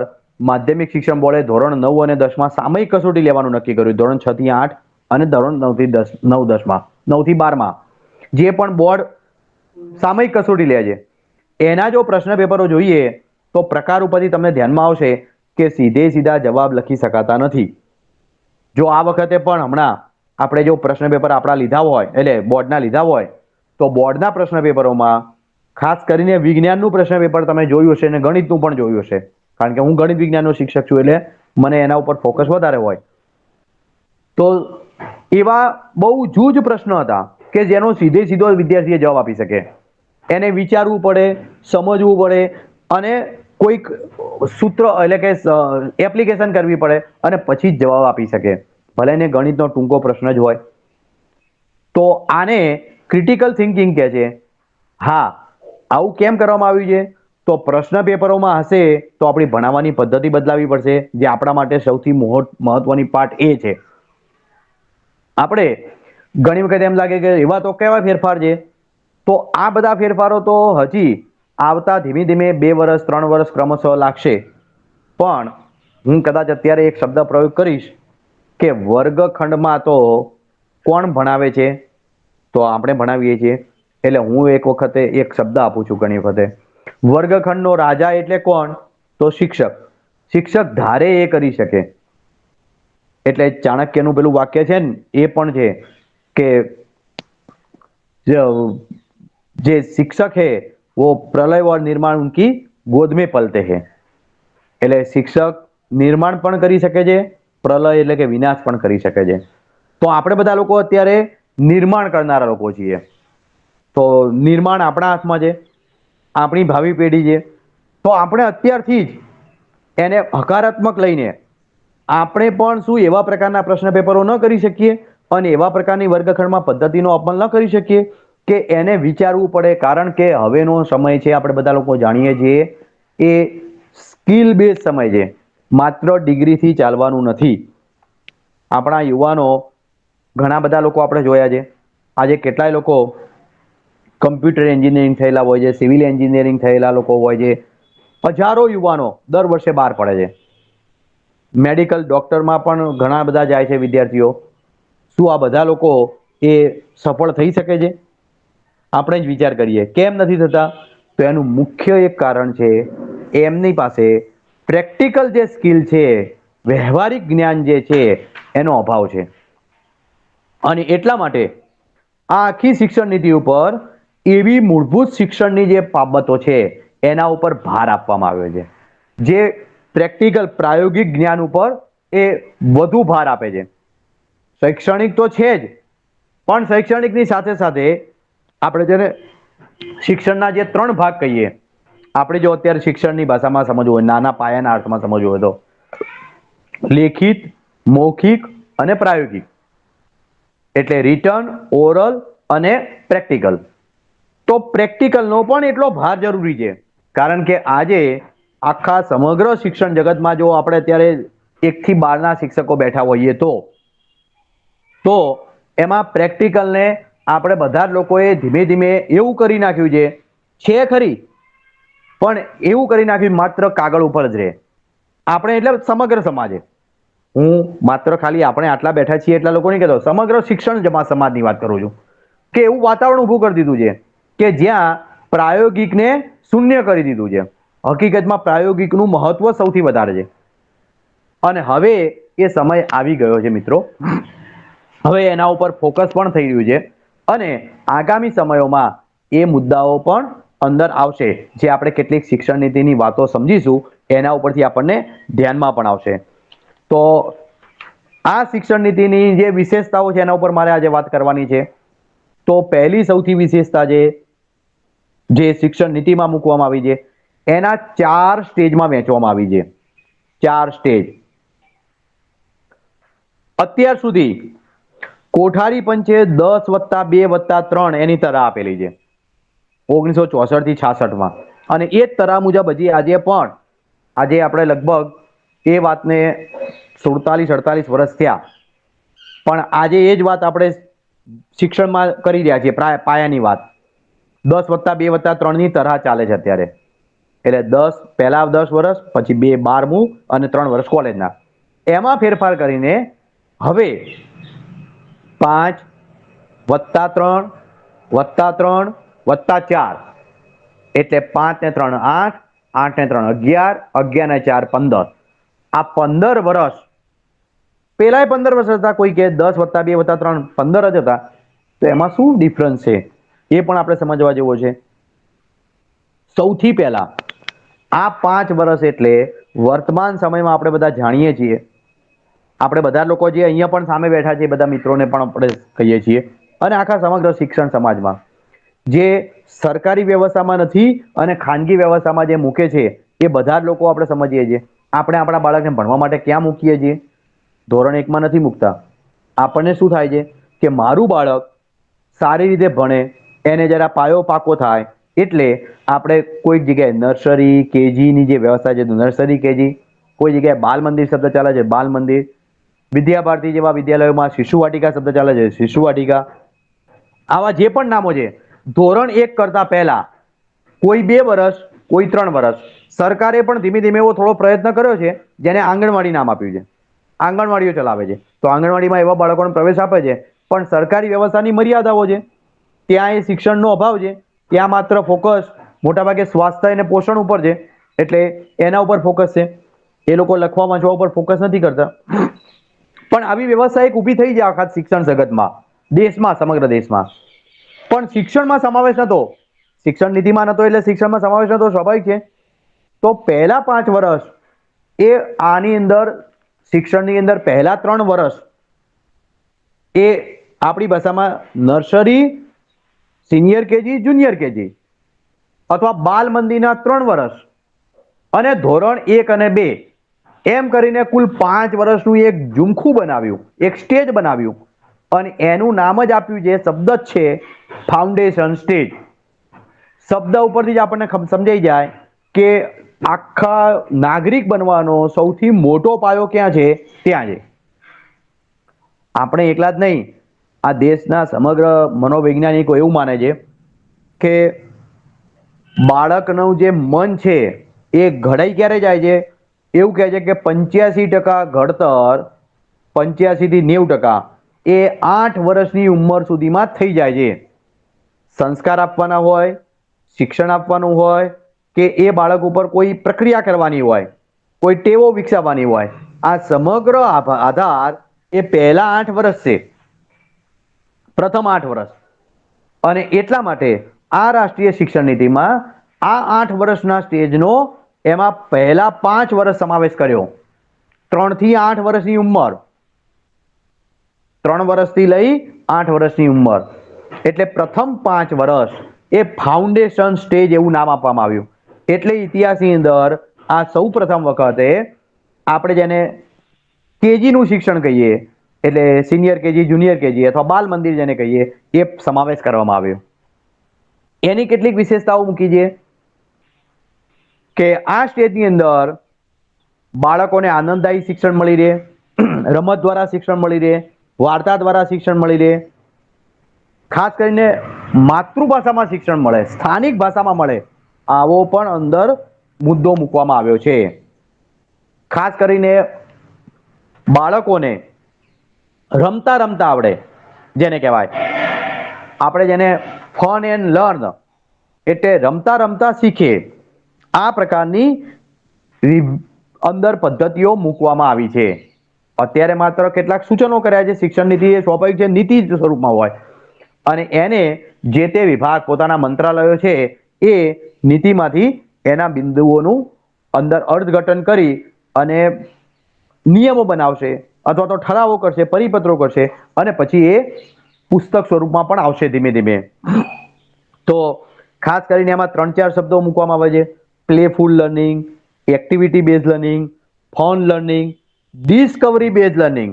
માધ્યમિક શિક્ષણ બોર્ડે ધોરણ 9 અને 10માં સામયિક કસોટી લેવાનું નક્કી કર્યું. ધોરણ 6 થી 8 અને ધોરણ 9 થી 10માં 9 થી 12માં જે પણ બોર્ડ સામયિક કસોટી લે છે, એના જો પ્રશ્ન પેપરો જોઈએ તો પ્રકાર ઉપરથી તમને ધ્યાનમાં આવશે કે સીધા જવાબ લખી શકાતા નથી. જો આ વખતે પણ હમણાં આપણે જો પ્રશ્ન પેપર આપણા લીધા હોય, એટલે બોર્ડના લીધા હોય, તો બોર્ડના પ્રશ્ન પેપરોમાં ખાસ કરીને વિજ્ઞાનનું પ્રશ્ન પેપર તમે જોયું હશે અને ગણિતનું પણ જોયું હશે, કારણ કે હું ગણિત વિજ્ઞાનનો શિક્ષક છું, એટલે મને એના ઉપર ફોકસ વધારે હોય. તો એવા બહુ જૂજ પ્રશ્નો હતા કે જેનો સીધો વિદ્યાર્થીએ જવાબ આપી શકે. એને વિચારવું પડે, સમજવું પડે, અને કોઈક સૂત્ર એટલે કે એપ્લિકેશન કરવી પડે, અને પછી જ જવાબ આપી શકે, ભલે એને ગણિતનો ટૂંકો પ્રશ્ન જ હોય. તો આને ક્રિટિકલ થિંકિંગ કહે છે. હા, આવું કેમ કરવામાં આવ્યું છે, તો પ્રશ્ન પેપરોમાં હશે તો આપણી ભણાવવાની પદ્ધતિ બદલાવી પડશે, જે આપણા માટે સૌથી મહત્વની પાર્ટ એ છે. આપણે ઘણી વખત એમ લાગે કે એવા તો કેવા ફેરફાર છે, તો આ બધા ફેરફારો તો હજી આવતા ધીમે 2 વર્ષ 3 વર્ષ ક્રમશઃ લાગશે. પણ હું કદાચ અત્યારે એક શબ્દ પ્રયોગ કરીશ કે વર્ગખંડમાં તો કોણ ભણાવે છે, તો આપણે ભણાવીએ છીએ. એટલે હું એક વખતે એક શબ્દ આપું છું ઘણી વખતે, વર્ગખંડનો રાજા એટલે કોણ, તો શિક્ષક. શિક્ષક ધારે એ કરી શકે. એટલે ચાણક્યનું પેલું વાક્ય છે ને, એ પણ છે કે જે શિક્ષક है वो प्रलय और निर्माण उनकी गोद में पलते हैं. એટલે શિક્ષક નિર્માણ પણ કરી શકે છે, પ્રલય એટલે કે વિનાશ પણ કરી શકે છે. તો આપણે બધા લોકો અત્યારે નિર્માણ કરનારા લોકો છીએ. તો નિર્માણ આપણા હાથમાં છે, આપણી ભાવિ પેઢી છે. તો આપણે અત્યારથી જ એને હકારાત્મક લઈને આપણે પણ શું એવા પ્રકારના પ્રશ્ન પેપરો ન કરી શકીએ, અને એવા પ્રકારની વર્ગખંડમાં પદ્ધતિનો અમલ ન કરી શકીએ કે એને વિચારવું પડે. કારણ કે હવેનો સમય છે, આપણે બધા લોકો જાણીએ છીએ, એ સ્કિલ બેઝ સમય છે. માત્ર ડિગ્રીથી ચાલવાનું નથી. આપણા યુવાનો ઘણા બધા લોકો આપણે જોયા છે, આજે કેટલાય લોકો કમ્પ્યુટર એન્જિનિયરિંગ થયેલા હોય છે, સિવિલ એન્જિનિયરિંગ થયેલા લોકો હોય છે. હજારો યુવાનો દર વર્ષે બહાર પડે છે. મેડિકલ ડોક્ટરમાં પણ ઘણા બધા જાય છે વિદ્યાર્થીઓ. શું આ બધા લોકો એ સફળ થઈ શકે છે? આપણે જ વિચાર કરીએ કેમ નથી થતા. તો એનું મુખ્ય એક કારણ છે, એમની પાસે પ્રેક્ટિકલ જે સ્કિલ છે, વ્યવહારિક જ્ઞાન જે છે, એનો અભાવ છે. અને એટલા માટે આ આખી શિક્ષણ નીતિ ઉપર એવી મૂળભૂત શિક્ષણની જે બાબતો છે એના ઉપર ભાર આપવામાં આવ્યો છે, જે પ્રેક્ટિકલ પ્રાયોગિક જ્ઞાન ઉપર એ વધુ ભાર આપે છે. શૈક્ષણિક તો છે જ, પણ શૈક્ષણિકની સાથે સાથે આપણે જેને શિક્ષણના જે 3 ભાગ કહીએ, આપણે જો અત્યારે શિક્ષણની ભાષામાં સમજવું હોય, નાના પાયાના અર્થમાં સમજવું હોય તો લેખિત, મૌખિક અને પ્રાયોગિક. એટલે રિટન, ઓરલ અને પ્રેક્ટિકલ. તો પ્રેક્ટિકલનો પણ એટલો ભાર જરૂરી છે, કારણ કે આજે આખા સમગ્ર શિક્ષણ જગતમાં જો આપણે અત્યારે 1 થી 12ના શિક્ષકો બેઠા હોઈએ તો એમાં પ્રેક્ટિકલને આપણે બધા જ લોકોએ ધીમે ધીમે એવું કરી નાખ્યું છે ખરી, પણ એવું કરી નાખ્યું માત્ર કાગળ ઉપર જ રહે. આપણે એટલે સમગ્ર સમાજે, હું માત્ર ખાલી આપણે આટલા બેઠા છીએ એટલા લોકો નહીં કહેતો, સમગ્ર શિક્ષણ સમાજની વાત કરું છું, કે એવું વાતાવરણ ઊભું કરી દીધું છે કે જ્યાં પ્રાયોગિકને શૂન્ય કરી દીધું છે. હકીકતમાં પ્રાયોગિકનું મહત્વ સૌથી વધારે છે. અને હવે એ સમય આવી ગયો છે મિત્રો. હવે એના ઉપર ફોકસ પણ થઈ રહ્યું છે અને આગામી સમયોમાં એ મુદ્દાઓ પણ અંદર આવશે, જે આપણે કેટલીક શિક્ષણ નીતિની વાતો સમજીશું એના ઉપરથી આપણને ધ્યાનમાં પણ આવશે. તો આ શિક્ષણ નીતિની જે વિશેષતાઓ છે એના ઉપર મારે આજે વાત કરવાની છે. તો પહેલી સૌથી વિશેષતા જે શિક્ષણ નીતિમાં મૂકવામાં આવી છે એના 4 સ્ટેજમાં વહેંચવામાં આવી છે. 4 સ્ટેજ. અત્યાર સુધી કોઠારી પંચે 10+2+3 એની તરાહ આપેલી છે 1964 થી 66માં, અને એ જ તરાહ મુજબ હજી આજે આપણે લગભગ એ વાતને 47-48 વર્ષ થયા, પણ આજે એ જ વાત આપણે શિક્ષણમાં કરી રહ્યા છીએ. પાયાની વાત 10+2+3 ની તરાહ ચાલે છે અત્યારે. એટલે પહેલા 10 વર્ષ, પછી 2 12મું અને 3 વર્ષ કોલેજના. એમાં ફેરફાર કરીને હવે 5+3+3+4 એટલે 5 ને 3 8, 8 ને 3 11, 11 ને 4 15. આ 15 વર્ષ, પેલાય 15 વર્ષ હતા, કોઈ કે 10+2+3 15 જ હતા. તો એમાં શું ડિફરન્સ છે એ પણ આપણે સમજવા જેવો છે. સૌથી પહેલા આ 5 વર્ષ એટલે વર્તમાન સમયમાં આપણે બધા જાણીએ છીએ, આપણે બધા લોકો જે અહીંયા પણ સામે બેઠા છે બધા મિત્રોને પણ આપણે કહીએ છીએ, અને આખા સમગ્ર શિક્ષણ સમાજમાં જે સરકારી વ્યવસ્થામાં નથી અને ખાનગી વ્યવસ્થામાં જે મૂકે છે એ બધા જ લોકો આપણે સમજીએ છીએ. આપણે આપણા બાળકને ભણવા માટે ક્યાં મૂકીએ છીએ? ધોરણ 1માં નથી મૂકતા. આપણને શું થાય છે કે મારું બાળક સારી રીતે ભણે, એને જરા પાયો પાકો થાય, એટલે આપણે કોઈક જગ્યાએ નર્સરી કેજીની જે વ્યવસ્થા છે, નર્સરી કેજી, કોઈ જગ્યાએ બાલ મંદિર શબ્દ ચાલે છે, બાલ મંદિર, વિદ્યા ભારતી જેવા વિદ્યાલયોમાં શિશુ વાટિકા શબ્દ ચાલે છે, શિશુ વાટિકા. આવા જે પણ નામો છે, ધોરણ 1 કરતા પહેલા કોઈ 2 વર્ષ, કોઈ 3 વર્ષ. સરકારે પણ ધીમે ધીમે એવો થોડો પ્રયત્ન કર્યો છે, જેને આંગણવાડી નામ આપ્યું છે. આંગણવાડીઓ ચલાવે છે. તો આંગણવાડીમાં એવા બાળકોને પ્રવેશ આપે છે, પણ સરકારી વ્યવસ્થાની મર્યાદાઓ છે. ત્યાં એ શિક્ષણનો અભાવ છે. ત્યાં માત્ર ફોકસ મોટાભાગે સ્વાસ્થ્ય અને પોષણ ઉપર છે, એટલે એના ઉપર ફોકસ છે. એ લોકો લખવા વાંચવા ઉપર ફોકસ નથી કરતા. પણ આવી વ્યવસ્થા એક ઊભી થઈ છે આખા શિક્ષણ જગતમાં, દેશમાં, સમગ્ર દેશમાં. પણ શિક્ષણમાં સમાવેશ નતો, શિક્ષણ નીતિમાં નતો, એટલે શિક્ષણમાં સમાવેશ નતો, સ્વાભાવિક છે. તો પહેલા 5 વર્ષ એ આની અંદર શિક્ષણની અંદર પહેલા 3 વર્ષ એ આપણી ભાષામાં nursery, senior KG, junior KG અથવા બાલ મંદિરના 3 વર્ષ, અને ધોરણ 1 અને 2 એમ કરીને કુલ 5 વર્ષનું એક ઝુમખું બનાવ્યું, એક સ્ટેજ બનાવ્યું, અને એનું નામ જ આપ્યું છે, શબ્દ જ છે ફાઉન્ડેશન સ્ટેજ. શબ્દ ઉપરથી જ આપણને સમજાઈ જાય કે આખા નાગરિક બનવાનો સૌથી મોટો પાયો ક્યાં છે? ત્યાં છે. આપણે એકલા જ નહીં, આ દેશના સમગ્ર મનોવૈજ્ઞાનિકો એવું માને છે કે બાળકનું જે મન છે એ ઘડાઈ ક્યારે જાય છે? એવું કહે છે કે 85% ઘડતર, 85 થી 90% એ 8 વર્ષની ઉંમર સુધીમાં થઈ જાય છે. સંસ્કાર આપવાના હોય, શિક્ષણ આપવાનું હોય, કે એ બાળક ઉપર કોઈ પ્રક્રિયા કરવાની હોય, કોઈ ટેવો વિકસાવવાની હોય, આ સમગ્ર આધાર એ પહેલા 8 વર્ષ છે, પ્રથમ 8 વર્ષ. અને એટલા માટે આ રાષ્ટ્રીય શિક્ષણ નીતિમાં આ 8 વર્ષના સ્ટેજનો એમાં પહેલા 5 વર્ષ સમાવેશ કર્યો. 3 થી 8 વર્ષની ઉંમર, 3 વર્ષથી લઈ 8 વર્ષની ઉંમર, એટલે પ્રથમ 5 વર્ષ એ ફાઉન્ડેશન સ્ટેજ એવું નામ આપવામાં આવ્યું. એટલે ઇતિહાસની અંદર આ સૌ પ્રથમ વખતે આપણે જેને કેજીનું શિક્ષણ કહીએ, એટલે સિનિયર કેજી, જુનિયર કેજી અથવા બાલ મંદિર જેને કહીએ, એ સમાવેશ કરવામાં આવ્યો. એની કેટલીક વિશેષતાઓ મૂકી છે કે આ સ્ટેજની અંદર બાળકોને આનંદદાયી શિક્ષણ મળી રહે, રમત દ્વારા શિક્ષણ મળી રહે, વાર્તા દ્વારા શિક્ષણ મળી રહે, ખાસ કરીને માતૃભાષામાં શિક્ષણ મળે, સ્થાનિક ભાષામાં મળે, આવો પણ અંદર મુદ્દો મૂકવામાં આવ્યો છે. ખાસ કરીને બાળકોને રમતા રમતા આવડે, જેને કહેવાય આપણે જેને ફન એન્ડ લર્ન, એટલે રમતા રમતા શીખે. આ પ્રકારની અંદર પદ્ધતિઓ મૂકવામાં આવી છે. અત્યારે માત્ર કેટલાક સૂચનો કર્યા છે. શિક્ષણ નીતિ એ સ્વાભાવિક છે, નીતિ સ્વરૂપમાં હોય અને એને જે તે વિભાગ પોતાના મંત્રાલયો છે એ નીતિમાંથી એના બિંદુઓનું અંદર અર્થઘટન કરી અને નિયમો બનાવશે અથવા તો ઠરાવો કરશે, પરિપત્રો કરશે અને પછી એ પુસ્તક સ્વરૂપમાં પણ આવશે ધીમે ધીમે. તો ખાસ કરીને એમાં 3-4 શબ્દો મૂકવામાં આવે છે: playful learning, activity base learning, fun learning, Discovery base learning.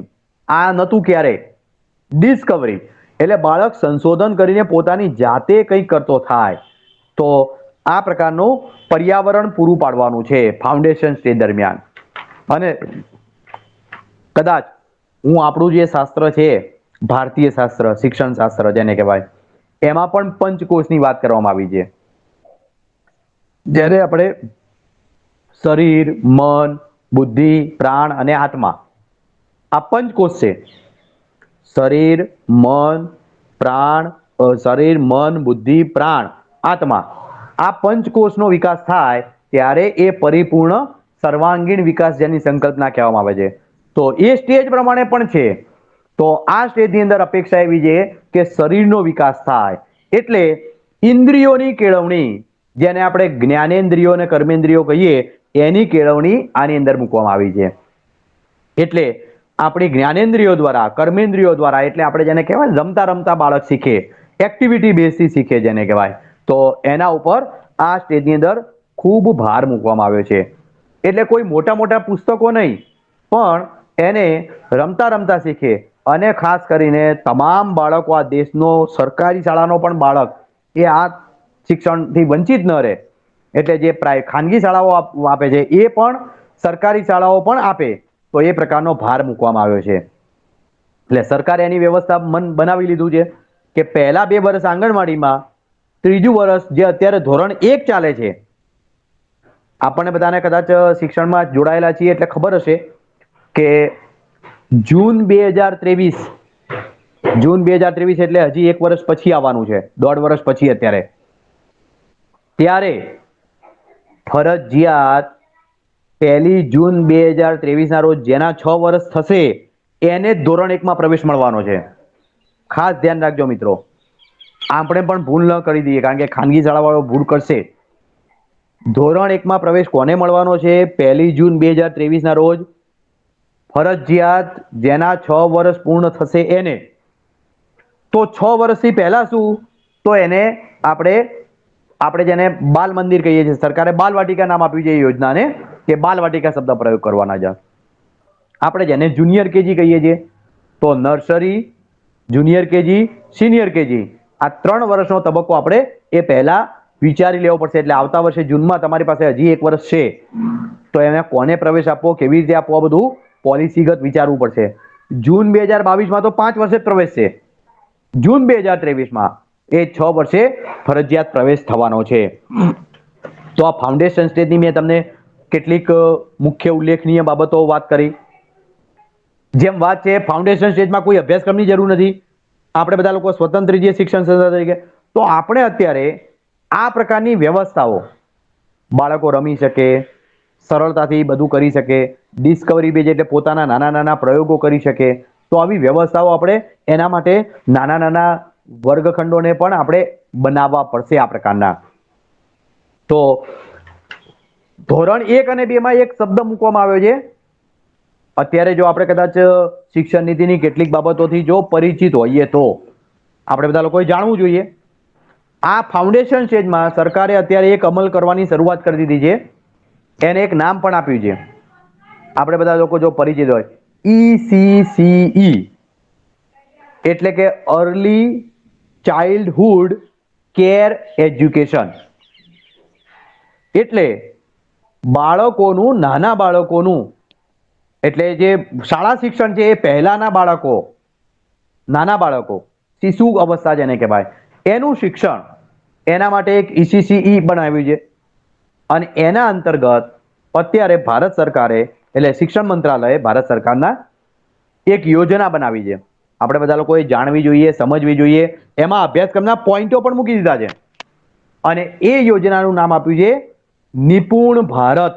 આ નહોતું ક્યારે ડિસ્કવરી એટલે બાળક સંશોધન કરીને પોતાની જાતે કંઈક કરતો થાય. તો આ પ્રકારનું પર્યાવરણ પૂરું પાડવાનું છે ફાઉન્ડેશન સ્ટેજ દરમિયાન. અને કદાચ હું આપણું જે શાસ્ત્ર છે ભારતીય શાસ્ત્ર, શિક્ષણ શાસ્ત્ર જેને કહેવાય, એમાં પણ પંચકોશની વાત કરવામાં આવી છે. જ્યારે આપણે શરીર, મન, બુદ્ધિ, પ્રાણ અને આત્મા, આ પંચકોશ છે. શરીર, મન, બુદ્ધિ, પ્રાણ, આત્મા, આ પંચકોશનો વિકાસ થાય ત્યારે એ પરિપૂર્ણ સર્વાંગીણ વિકાસ જેની સંકલ્પના કહેવામાં આવે છે. તો એ સ્ટેજ પ્રમાણે પણ છે. તો આ સ્ટેજની અંદર અપેક્ષા એવી છે કે શરીરનો વિકાસ થાય એટલે ઇન્દ્રિયોની કેળવણી, જેને આપણે જ્ઞાનેન્દ્રિયો અને કર્મેન્દ્રિયો કહીએ, એની કેળવણી આની અંદર મૂકવામાં આવી છે. એટલે આપણી જ્ઞાનેન્દ્રિયો દ્વારા, કર્મેન્દ્રિયો દ્વારા, એટલે આપણે જેને કહેવાય રમતા રમતા બાળક શીખે, એક્ટિવિટી બેઝથી શીખે જેને કહેવાય, તો એના ઉપર આ સ્ટેજની અંદર ખૂબ ભાર મૂકવામાં આવ્યો છે. એટલે કોઈ મોટા મોટા પુસ્તકો નહીં, પણ એને રમતા રમતા શીખે. અને ખાસ કરીને તમામ બાળકો, આ દેશનો સરકારી શાળાનો પણ બાળક એ આ શિક્ષણથી વંચિત ન રહે. એટલે જે ખાનગી શાળાઓ આપે છે એ પણ સરકારી શાળાઓ પણ આપે, તો એ પ્રકારનો ભાર મૂકવામાં આવ્યો છે. એટલે સરકારે એની વ્યવસ્થા બનાવી લીધું છે કે પહેલા 2 વર્ષ આંગણવાડીમાં, ત્રીજું વર્ષ જે અત્યારે ધોરણ 1 ચાલે છે, આપણને બધાને કદાચ શિક્ષણમાં જોડાયેલા છીએ એટલે ખબર હશે કે જૂન 2023 એટલે હજી 1 વર્ષ પછી આવવાનું છે, 1.5 વર્ષ પછી અત્યારે, ત્યારે ફરજિયાત 1 જૂન 2023 ના રોજ જેના 6 વર્ષ થશે એને જ ધોરણ 1માં પ્રવેશ મળવાનો છે. ખાસ ધ્યાન રાખજો મિત્રો, આપણે પણ ભૂલ ન કરી દઈએ, કારણ કે ખાનગી શાળાવાળો ભૂલ કરશે. ધોરણ 1માં પ્રવેશ કોને મળવાનો છે? 1 જૂન 2023 ના રોજ ફરજિયાત જેના 6 વર્ષ પૂર્ણ થશે એને. તો 6 વર્ષથી પહેલા શું? તો એને આપણે જેને બાલ મંદિર કહીએ છીએ, સરકારે બાલવાટિકા નામ આપ્યું છે એ યોજનાને, કે બાલવાટિકા શબ્દ પ્રયોગ કરવાના છે. આપણે જેને જુનિયર કેજી કહીએ છીએ, તો nursery, junior KG, senior KG, આ 3 વર્ષનો તબક્કો આપણે એ પહેલા વિચારી લેવો પડશે. એટલે આવતા વર્ષે જૂનમાં તમારી પાસે હજી 1 વર્ષ છે, તો એને કોને પ્રવેશ આપવો, કેવી રીતે આપવો, બધું પોલિસીગત વિચારવું પડશે. જૂન 2022માં તો 5 વર્ષે પ્રવેશ છે. જૂન 2023માં એ 6 વર્ષે ફરજિયાત પ્રવેશ થવાનો છે. તો આ ફાઉન્ડેશન સ્ટેજની મેં તમને કેટલીક મુખ્ય ઉલ્લેખનીય બાબતો વાત કરી. જેમ વાત છે ફાઉન્ડેશન સ્ટેજમાં કોઈ અભ્યાસક્રમની જરૂર નથી, આપણે બધા લોકો સ્વતંત્ર છીએ શિક્ષણ સંસ્થા તરીકે. તો આપણે અત્યારે આ પ્રકારની વ્યવસ્થાઓ, બાળકો રમી શકે, સરળતાથી બધું કરી શકે, ડિસ્કવરી બેઝ એટલે પોતાના નાના નાના પ્રયોગો કરી શકે, તો આવી વ્યવસ્થાઓ આપણે એના માટે નાના નાના વર્ગખંડોને પણ આપણે બનાવવા પડશે આ પ્રકારના. તો ધોરણ 1 અને 2માં એક શબ્દ મૂકવામાં આવ્યો છે. અત્યારે જો આપણે કદાચ શિક્ષણ નીતિની કેટલીક બાબતોથી જો પરિચિત હોઈએ તો આપણે બધા લોકોએ જાણવું જોઈએ. આ ફાઉન્ડેશન સ્ટેજમાં સરકારે અત્યારે એક અમલ કરવાની શરૂઆત કરી દીધી છે. એને એક નામ પણ આપ્યું છે, આપણે બધા લોકો જો પરિચિત હોય, ECCE એટલે કે અર્લી ચાઇલ્ડહુડ કેર એજ્યુકેશન. એટલે બાળકોનું, નાના બાળકોનું, એટલે જે શાળા શિક્ષણ છે એ પહેલાના બાળકો, નાના બાળકો, શિશુ અવસ્થા જેને કહેવાય, એનું શિક્ષણ, એના માટે એક ECCE બનાવ્યું છે. અને એના અંતર્ગત અત્યારે ભારત સરકારે, એટલે શિક્ષણ મંત્રાલયે ભારત સરકારના એક યોજના બનાવી છે. આપણે બધા લોકોએ જાણવી જોઈએ, સમજવી જોઈએ. એમાં અભ્યાસક્રમના પોઈન્ટો પણ મૂકી દીધા છે. અને એ યોજનાનું નામ આપ્યું છે Nipun Bharat,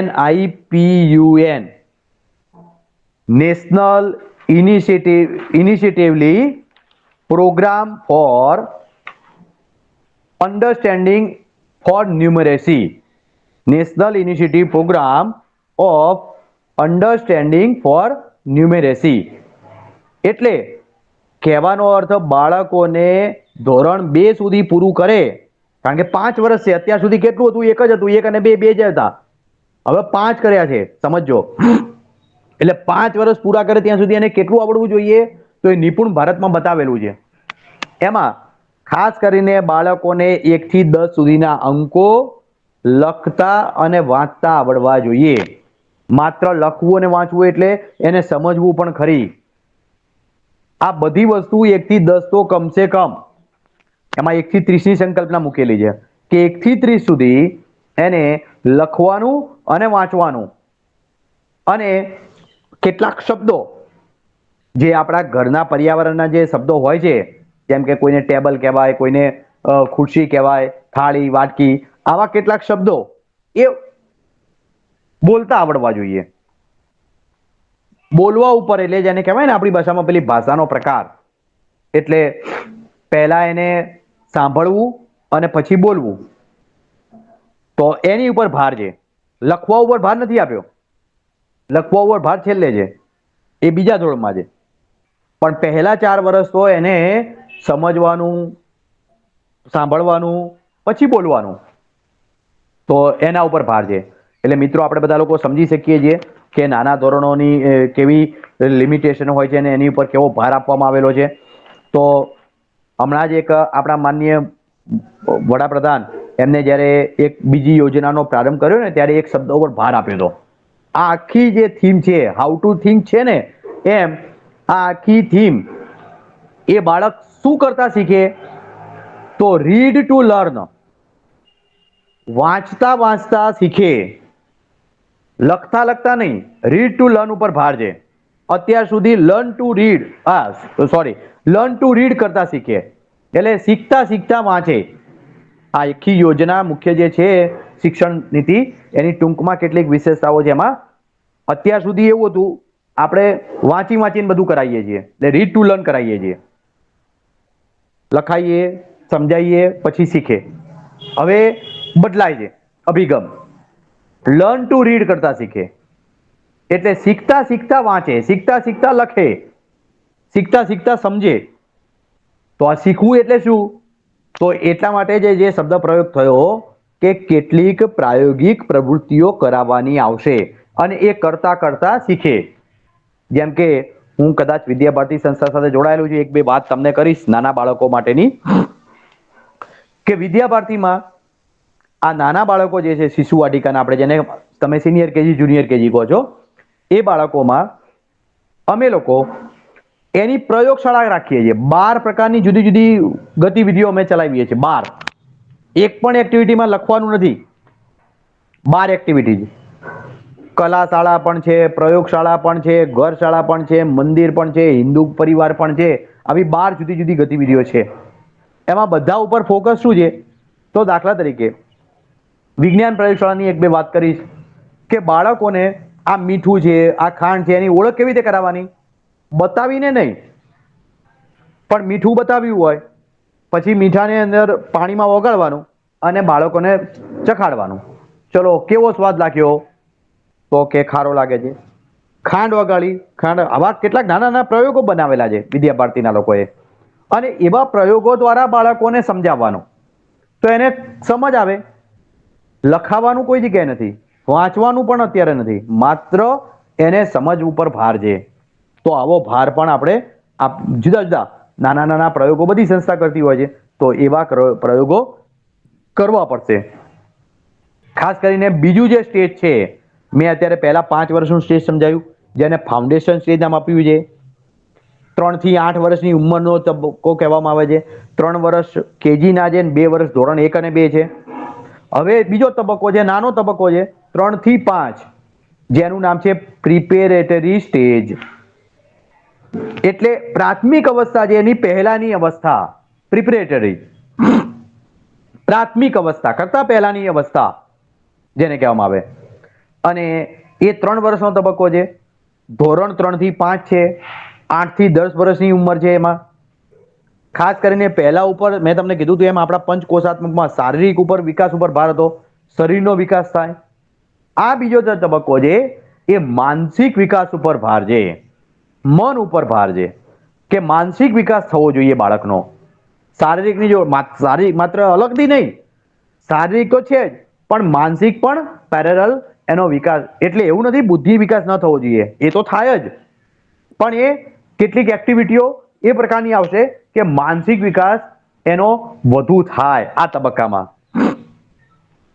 NIPUN, national initiatively program for understanding for numeracy, national initiative program of understanding for numeracy. એટલે કહેવાનો અર્થ બાળકોને ધોરણ 2 સુધી પૂરું કરે, કારણ કે 5 વર્ષ છે. અત્યાર સુધી કેટલું હતું? એક જ હતું. 1 અને 2 જ હતા. હવે 5 કર્યા છે, સમજો. એટલે 5 વર્ષ પૂરા કરે ત્યાં સુધી એને કેટલું આવડવું જોઈએ? તો એ નિપુણ ભારતમાં બતાવેલું છે. એમાં ખાસ કરીને બાળકોને 1 થી 10 સુધીના અંકો લખતા અને વાંચતા આવડવા જોઈએ. માત્ર લખવું અને વાંચવું એટલે એને સમજવું પણ ખરી. આ બધી વસ્તુ 1 થી 10 તો કમસે કમ, એમાં 1 થી 30 ની સંકલ્પના મૂકેલી છે કે 1 થી 30 સુધી એને લખવાનું અને વાંચવાનું, અને કેટલાક શબ્દો જે આપણા ઘરના પર્યાવરણના જે શબ્દો હોય છે, જેમ કે કોઈને ટેબલ કહેવાય, કોઈને ખુરશી કહેવાય, થાળી, વાટકી, આવા કેટલાક શબ્દો એ બોલતા આવડવા જોઈએ. બોલવા ઉપર એટલે જેને કહેવાય ને આપણી ભાષામાં પેલી ભાષાનો પ્રકાર, એટલે પહેલા એને સાંભળવું અને પછી બોલવું. તો એની ઉપર ભાર છે. લખવા ઉપર ભાર નથી આપ્યો. લખવા ઉપર ભાર છેલ્લે છે, એ બીજા ધોરણમાં છે. પણ પહેલા 4 વર્ષ તો એને સમજવાનું, સાંભળવાનું, પછી બોલવાનું, તો એના ઉપર ભાર છે. એટલે મિત્રો આપણે બધા લોકો સમજી શકીએ છીએ કે નાના ધોરણોની કેવી લિમિટેશન હોય છે અને એની ઉપર કેવો ભાર આપવામાં આવેલો છે. તો હમણાં જ એક આપણા માનનીય વડાપ્રધાન એમને જ્યારે એક બીજી યોજનાનો પ્રારંભ કર્યો ને, ત્યારે એક શબ્દ ઉપર ભાર આપ્યો હતો. આ આખી જે થીમ છે, હાઉ ટુ થિંક છે ને, એમ આ આખી થીમ એ બાળક શું કરતા શીખે? તો રીડ ટુ લર્ન, વાંચતા વાંચતા શીખે, લખતા લખતા નહીં. રીડ ટુ લર્ન ઉપર ભાર છે. અત્યાર સુધી લર્ન ટુ રીડ કરતા શીખે, એટલે શીખતા શીખતા વાંચે. આ આખી યોજના મુખ્ય જે છે શિક્ષણ નીતિ, એની ટૂંકમાં કેટલીક વિશેષતાઓ છે. એમાં અત્યાર સુધી એવું હતું, આપણે વાંચી વાંચીને બધું કરાવીએ છીએ, એટલે રીડ ટુ લર્ન કરાવીએ છીએ, લખાઈએ, સમજાવીએ, પછી શીખે. હવે બદલાય છે અભિગમ, લર્ન ટુ રીડ કરતા શીખે, એટલે શીખતા શીખતા વાંચે, શીખતા શીખતા લખે, શીખતા શીખતા સમજે. તો આ શીખવું એટલે શું? તો એટલા માટે જે શબ્દ પ્રયોગ થયો કે કેટલીક પ્રાયોગિક પ્રવૃત્તિઓ કરાવવાની આવશે અને એ કરતા કરતા શીખે. જેમ કે હું કદાચ વિદ્યાભારતી સંસ્થા સાથે જોડાયેલું છું, 1-2 વાત તમને કરીશ નાના બાળકો માટેની, કે વિદ્યાભારતીમાં આ નાના બાળકો જે છે, શિશુ વાટિકાના, આપણે જેને તમે સિનિયર કેજી, જુનિયર કેજી કહો છો, એ બાળકોમાં અમે લોકો એની પ્રયોગશાળા રાખીએ છીએ. 12 પ્રકારની જુદી જુદી ગતિવિધિઓ અમે ચલાવીએ છીએ. 12, એક પણ એક્ટિવિટીમાં લખવાનું નથી. 12 એક્ટિવિટી, કલાશાળા પણ છે, પ્રયોગશાળા પણ છે, ઘરશાળા પણ છે, મંદિર પણ છે, હિન્દુ પરિવાર પણ છે. આવી 12 જુદી જુદી ગતિવિધિઓ છે. એમાં બધા ઉપર ફોકસ શું છે? તો દાખલા તરીકે વિજ્ઞાન પ્રયોગશાળાની 1-2 વાત કરીશ કે બાળકોને આ મીઠું છે, આ ખાંડ છે, એની ઓળખ કેવી રીતે કરાવવાની? બતાવીને નહીં, પણ મીઠું બતાવ્યું હોય પછી મીઠાને અંદર પાણીમાં ઓગાળવાનું અને બાળકોને ચખાડવાનું. ચલો કેવો સ્વાદ લાગ્યો? તો કે ખારો લાગે છે. ખાંડ ઓગાળી, ખાંડ, આવા કેટલાક નાના નાના પ્રયોગો બનાવેલા છે વિદ્યાભારતીના લોકોએ, અને એવા પ્રયોગો દ્વારા બાળકોને સમજાવવાનું, તો એને સમજ આવે. લખાવાનું કોઈ જગ્યાએ નથી, વાંચવાનું પણ અત્યારે નથી, માત્ર એને સમજ ઉપર ભાર છે. તો આવો ભાર પણ આપણે જુદા જુદા નાના નાના પ્રયોગો બધી સંસ્થા કરતી હોય છે, તો એવા પ્રયોગો કરવા પડશે. ખાસ કરીને બીજું જે સ્ટેજ છે, મેં અત્યારે પહેલા 5 વર્ષનું સ્ટેજ સમજાવ્યું, જેને ફાઉન્ડેશન સ્ટેજ નામ આપ્યું છે. 3 થી 8 વર્ષની ઉંમરનો તબક્કો કહેવામાં આવે છે. 3 વર્ષ કેજીના છે, 2 વર્ષ ધોરણ 1 અને 2 છે. હવે બીજો તબક્કો છે, નાનો તબક્કો છે, 3 થી 5, જેનું નામ છે પ્રિપેરેટરી સ્ટેજ. એટલે પ્રાથમિક અવસ્થા છે, એની પહેલાની અવસ્થા પ્રિપેરેટરી. પ્રાથમિક અવસ્થા કરતા પહેલાની અવસ્થા જેને કહેવામાં આવે, અને એ 3 વર્ષનો તબક્કો છે. ધોરણ 3 થી 5 છે, 8 થી 10 વર્ષની ઉંમર છે. એમાં ખાસ કરીને પહેલા ઉપર મેં તમને કીધું હતું એમ આપણા પંચકોષાત્મકમાં શારીરિક ઉપર વિકાસ ઉપર ભાર હતો, શરીરનો વિકાસ થાય. આ બીજો જે તબક્કો છે એ માનસિક વિકાસ ઉપર ભાર છે, મન ઉપર ભાર છે કે માનસિક વિકાસ થવો જોઈએ બાળકનો. શારીરિકની જો શારીરિક માત્ર અલગથી નહીં, શારીરિક તો છે જ, પણ માનસિક પણ પેરેલલ એનો વિકાસ. એટલે એવું નથી બુદ્ધિ વિકાસ ન થવો જોઈએ, એ તો થાય જ, પણ એ કેટલીક એક્ટિવિટીઓ એ પ્રકારની આવશે કે માનસિક વિકાસ એનો વધુ થાય આ તબક્કામાં.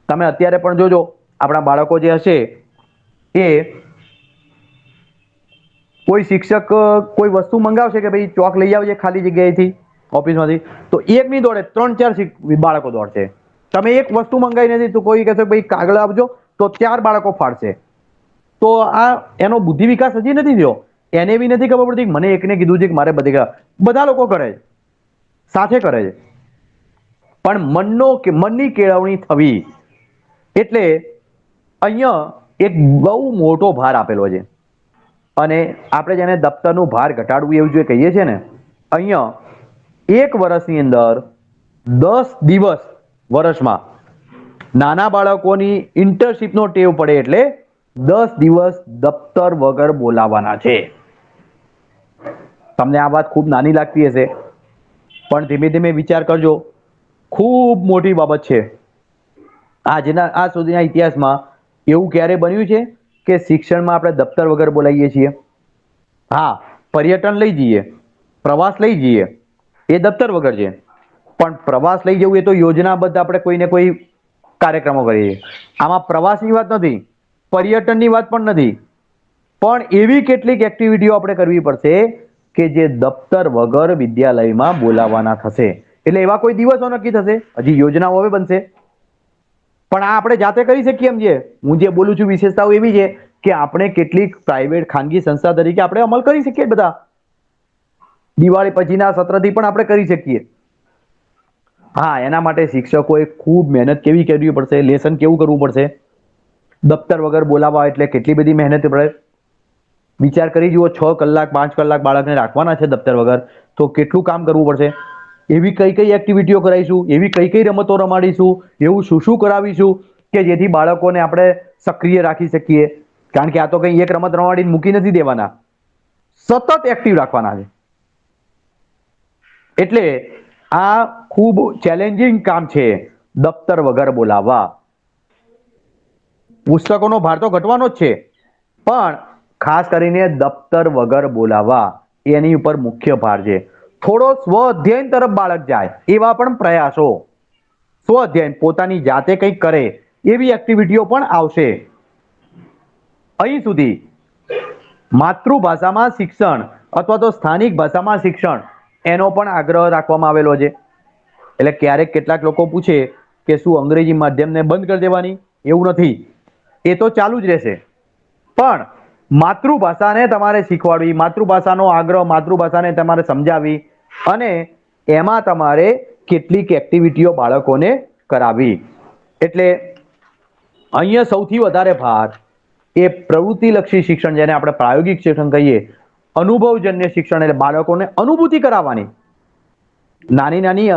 તમે અત્યારે પણ જોજો આપણા બાળકો જે હશે એ કોઈ શિક્ષક કોઈ વસ્તુ મંગાવશે કે ભાઈ ચોક લઈ આવજે ખાલી જગ્યાએથી ઓફિસમાંથી, તો એક નહીં દોડે, 3-4 બાળકો દોડશે. તમે એક વસ્તુ મંગાવી નથી તો કોઈ કહેશે ભાઈ કાગળ આપજો, તો 4 બાળકો ફાડશે. તો આ એનો બુદ્ધિ વિકાસ હજી નથી થયો. એને બી નથી ખબર પડતી મને એકને કીધું છે કે મારે બધા લોકો કરે છે, સાથે કરે છે, પણ મનની કેળવણી થવી. એટલે અહીંયા એક બહુ મોટો ભાર આપેલો છે, અને આપણે જેને દફતરનું ભાર ઘટાડવું એવું જે કહીએ છીએ ને, અહીંયા 1 વર્ષની અંદર 10 દિવસ વર્ષમાં નાના બાળકોની ઇન્ટર્નશીપનો ટેવ પડે એટલે 10 દિવસ દફતર વગર બોલાવવાના છે. તમને આ વાત ખૂબ નાની લાગતી હશે, પણ ધીમે ધીમે વિચાર કરજો, ખૂબ મોટી બાબત છે. આ સુધીના ઇતિહાસમાં એવું ક્યારે બન્યું છે કે શિક્ષણમાં આપણે દફતર વગર બોલાવીએ છીએ? હા, પર્યટન લઈ જઈએ, પ્રવાસ લઈ જઈએ, એ દફતર વગર છે. પણ પ્રવાસ લઈ જવું એ તો યોજનાબદ્ધ આપણે કોઈને કોઈ કાર્યક્રમો કરીએ. આમાં પ્રવાસની વાત નથી, પર્યટનની વાત પણ નથી, પણ એવી કેટલીક એક્ટિવિટીઓ આપણે કરવી પડશે કે જે દફતર વગર વિદ્યાલયમાં બોલાવવાના થશે. એટલે એવા કોઈ દિવસો નક્કી થશે, હજી યોજનાઓ હવે બનશે, પણ આ આપણે જાતે કરી શકીએ એમ છે. હું જે બોલું છું વિશેષતાઓ એવી છે કે આપણે કેટલીક પ્રાઇવેટ ખાનગી સંસ્થા તરીકે આપણે અમલ કરી શકીએ. બધા દિવાળી પછીના સત્રથી પણ આપણે કરી શકીએ. હા, એના માટે શિક્ષકોએ ખૂબ મહેનત કેવી કરવી પડશે, લેસન કેવું કરવું પડશે. દફતર વગર બોલાવવા એટલે કેટલી બધી મહેનત પડે. વિચાર કરી જુઓ, 6 કલાક 5 કલાક બાળકને રાખવાના છે દફતર વગર, તો કેટલું કામ કરવું પડશે. એવી કઈ કઈ એક્ટિવિટીઓ કરાવીશું, એવી કઈ કઈ રમતો રમાડીશું, એવું શું શું કરાવીશું કે જેથી બાળકોને આપણે સક્રિય રાખી શકીએ. કારણ કે આ તો કંઈ એક રમત રમાડીને મૂકી નથી દેવાના, સતત એક્ટિવ રાખવાના છે. એટલે આ ખૂબ ચેલેન્જિંગ કામ છે દફતર વગર બોલાવવા. પુસ્તકોનો ભાર તો ઘટવાનો જ છે, પણ ખાસ કરીને દફતર વગર બોલાવવા એની ઉપર મુખ્ય ભાર છે. થોડો સ્વ અધ્યયન તરફ બાળક જાય એવા પણ પ્રયાસો, સ્વ અધ્યયન પોતાની જાતે કંઈક કરે એવી એક્ટિવિટીઓ પણ આવશે. અહીં સુધી માતૃભાષામાં શિક્ષણ અથવા તો સ્થાનિક ભાષામાં શિક્ષણ એનો પણ આગ્રહ રાખવામાં આવેલો છે. એટલે ક્યારેક કેટલાક લોકો પૂછે કે શું અંગ્રેજી માધ્યમને બંધ કરી દેવાની? એવું નથી, એ તો ચાલુ જ રહેશે, પણ માતૃભાષાને તમારે શીખવાડવી, માતૃભાષાનો આગ્રહ, માતૃભાષાને તમારે સમજાવી, અને એમાં તમારે કેટલીક એક્ટિવિટીઓ બાળકોને કરાવી. એટલે અહીંયા સૌથી વધારે ભાર એ પ્રવૃત્તિલક્ષી શિક્ષણ, જેને આપણે પ્રાયોગિક શિક્ષણ કહીએ, અનુભવજન્ય શિક્ષણ, એટલે બાળકોને અનુભૂતિ કરાવવાની. નાની નાની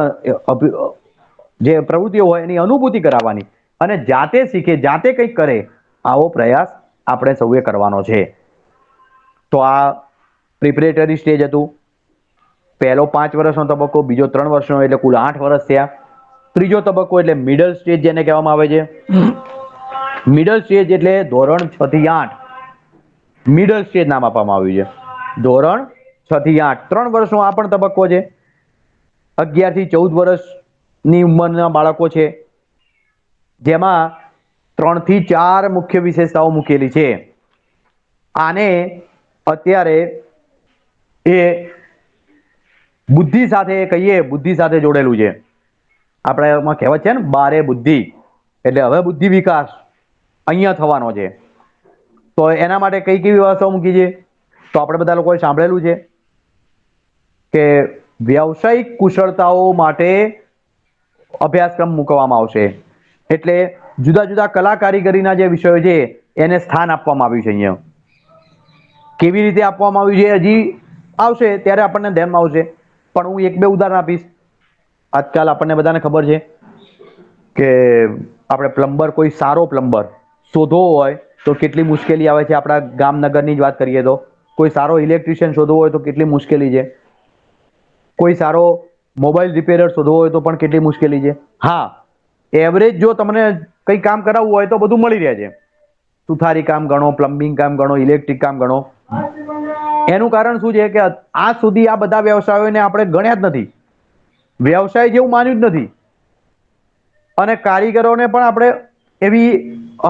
જે પ્રવૃત્તિઓ હોય એની અનુભૂતિ કરાવવાની, અને જાતે શીખે, જાતે કંઈક કરે, આવો પ્રયાસ આપણે સૌએ કરવાનો છે. તો આ પ્રિપરેટરી સ્ટેજ હતું. પહેલો 5 વર્ષનો તબક્કો, બીજો 3 વર્ષનો, એટલે કુલ 8 વર્ષ થયા. ત્રીજો તબક્કો એટલે મિડલ સ્ટેજ જેને કહેવામાં આવે છે. મિડલ સ્ટેજ એટલે ધોરણ 6 થી 8, મિડલ સ્ટેજ નામ આપવામાં આવ્યું છે. ધોરણ 6 થી 8 3 વર્ષનો આ પણ તબક્કો છે. 11 થી 14 વર્ષની ઉંમરના બાળકો છે, જેમાં 3 થી 4 મુખ્ય વિશેષતાઓ મૂકેલી છે. આને અત્યારે એ બુદ્ધિ સાથે કહીએ, બુદ્ધિ સાથે જોડેલું છે. આપણે એમાં કહેવત છે ને, 12 બુદ્ધિ, એટલે હવે બુદ્ધિ વિકાસ અહીંયા થવાનો છે. તો એના માટે કઈ કઈ વ્યવસ્થાઓ મૂકી છે? તો આપણે બધા લોકોએ સાંભળેલું છે કે વ્યવસાયિક કુશળતાઓ માટે અભ્યાસક્રમ મૂકવામાં આવશે. એટલે જુદા જુદા કલા કારીગરીના જે વિષયો છે એને સ્થાન આપવામાં આવ્યું છે. અહીંયા કેવી રીતે આપવામાં આવ્યું છે હજી આવશે ત્યારે આપણને ધ્યાનમાં આવશે, પણ હું એક બે ઉદાહરણ આપીશ. આજકાલ આપણને બધાને ખબર છે કે આપણે પ્લમ્બર, કોઈ સારો પ્લમ્બર શોધવો હોય તો કેટલી મુશ્કેલી આવે છે. આપણા ગામનગરની જ વાત કરીએ તો કોઈ સારો ઇલેક્ટ્રિશિયન શોધવો હોય તો કેટલી મુશ્કેલી છે. કોઈ સારો મોબાઈલ રિપેરર શોધવો હોય તો પણ કેટલી મુશ્કેલી છે. હા, એવરેજ જો તમને કંઈ કામ કરાવવું હોય તો બધું મળી રહે છે. સુથારી કામ ગણો, પ્લમ્બિંગ કામ ગણો, ઇલેક્ટ્રિક કામ ગણો. એનું કારણ શું છે કે આજ સુધી આ બધા વ્યવસાયોને આપણે ગણ્યા જ નથી, વ્યવસાય જેવું માન્યું જ નથી, અને કારીગરોને પણ આપણે એવી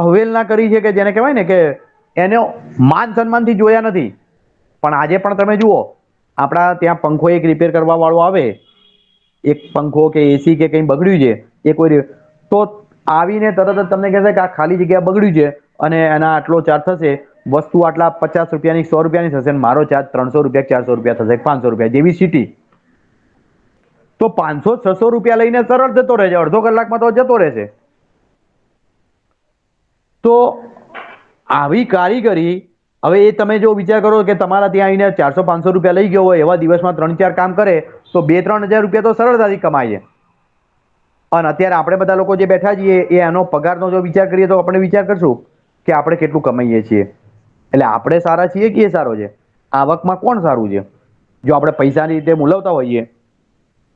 અવહેલના કરી છે કે જેને કહેવાય ને કે એને માન સન્માનથી જોયા નથી. પણ આજે પણ તમે જુઓ, આપણા ત્યાં પંખો એક રિપેર કરવા વાળો આવે, એક પંખો કે એસી કે કંઈ બગડ્યું છે, એ કોઈ તો આવીને તરત જ તમને કહેશે કે આ ખાલી જગ્યા બગડ્યું છે અને એના આટલો ચાર્જ થશે, વસ્તુ આટલા 50 રૂપિયાની 100 રૂપિયાની થશે, મારો ચાર્જ 300 રૂપિયા 400 રૂપિયા થશે, 500 રૂપિયા જેવી સિટી. તો 500-600 રૂપિયા લઈને સરળ જતો રહેશે, અડધો કલાકમાં તો જતો રહેશે. તો આવી કારીગરી, હવે એ તમે જો વિચાર કરો કે તમારા ત્યાં આવીને 400-500 રૂપિયા લઈ ગયો હોય, એવા દિવસમાં 3-4 કામ કરે તો 2-3 હજાર રૂપિયા તો સરળતાથી કમાય છે. અને અત્યારે આપણે બધા લોકો જે બેઠા છીએ એ એનો પગારનો જો વિચાર કરીએ તો આપણે વિચાર કરશું કે આપણે કેટલું કમાઈએ છીએ. એટલે આપણે સારા છીએ કે એ સારો છે? આવકમાં કોણ સારું છે? જો આપણે પૈસાની રીતે મૂલવતા હોઈએ.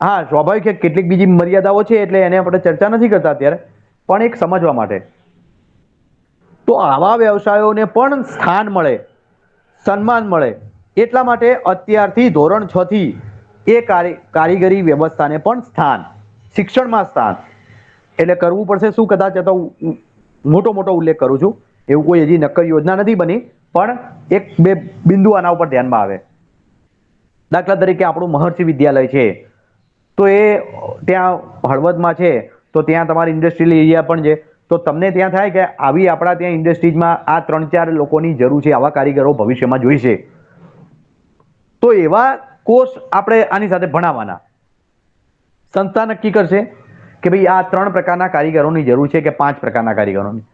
હા, સ્વાભાવિક છે કેટલીક બીજી મર્યાદાઓ છે, એટલે એને આપણે ચર્ચા નથી કરતા અત્યારે, પણ એક સમજવા માટે. તો આવા વ્યવસાયોને પણ સ્થાન મળે, સન્માન મળે, એટલા માટે અત્યારથી ધોરણ 6 થી એ કારીગરી વ્યવસ્થાને પણ સ્થાન, શિક્ષણમાં સ્થાન. એટલે કરવું પડશે શું? કદાચ તો મોટો ઉલ્લેખ કરું છું, એવું કોઈ હજી નક્કર યોજના નથી બની, પણ એક બે બિંદુ આના ઉપર ધ્યાનમાં આવે. દાખલા તરીકે આપણું મહર્ષિ વિદ્યાલય છે, તો એ ત્યાં હળવદમાં છે, તો ત્યાં તમારી ઇન્ડસ્ટ્રીયલ એરિયા પણ છે. તો તમને ત્યાં થાય કે આવી આપણા ત્યાં ઇન્ડસ્ટ્રીઝમાં આ 3-4 લોકોની જરૂર છે, આવા કારીગરો ભવિષ્યમાં જોઈશે, તો એવા કોર્સ આપણે આની સાથે ભણાવવાના. સંસ્થા નક્કી કરશે કે ભાઈ આ 3 પ્રકારના કારીગરોની જરૂર છે કે 5 પ્રકારના કારીગરોની,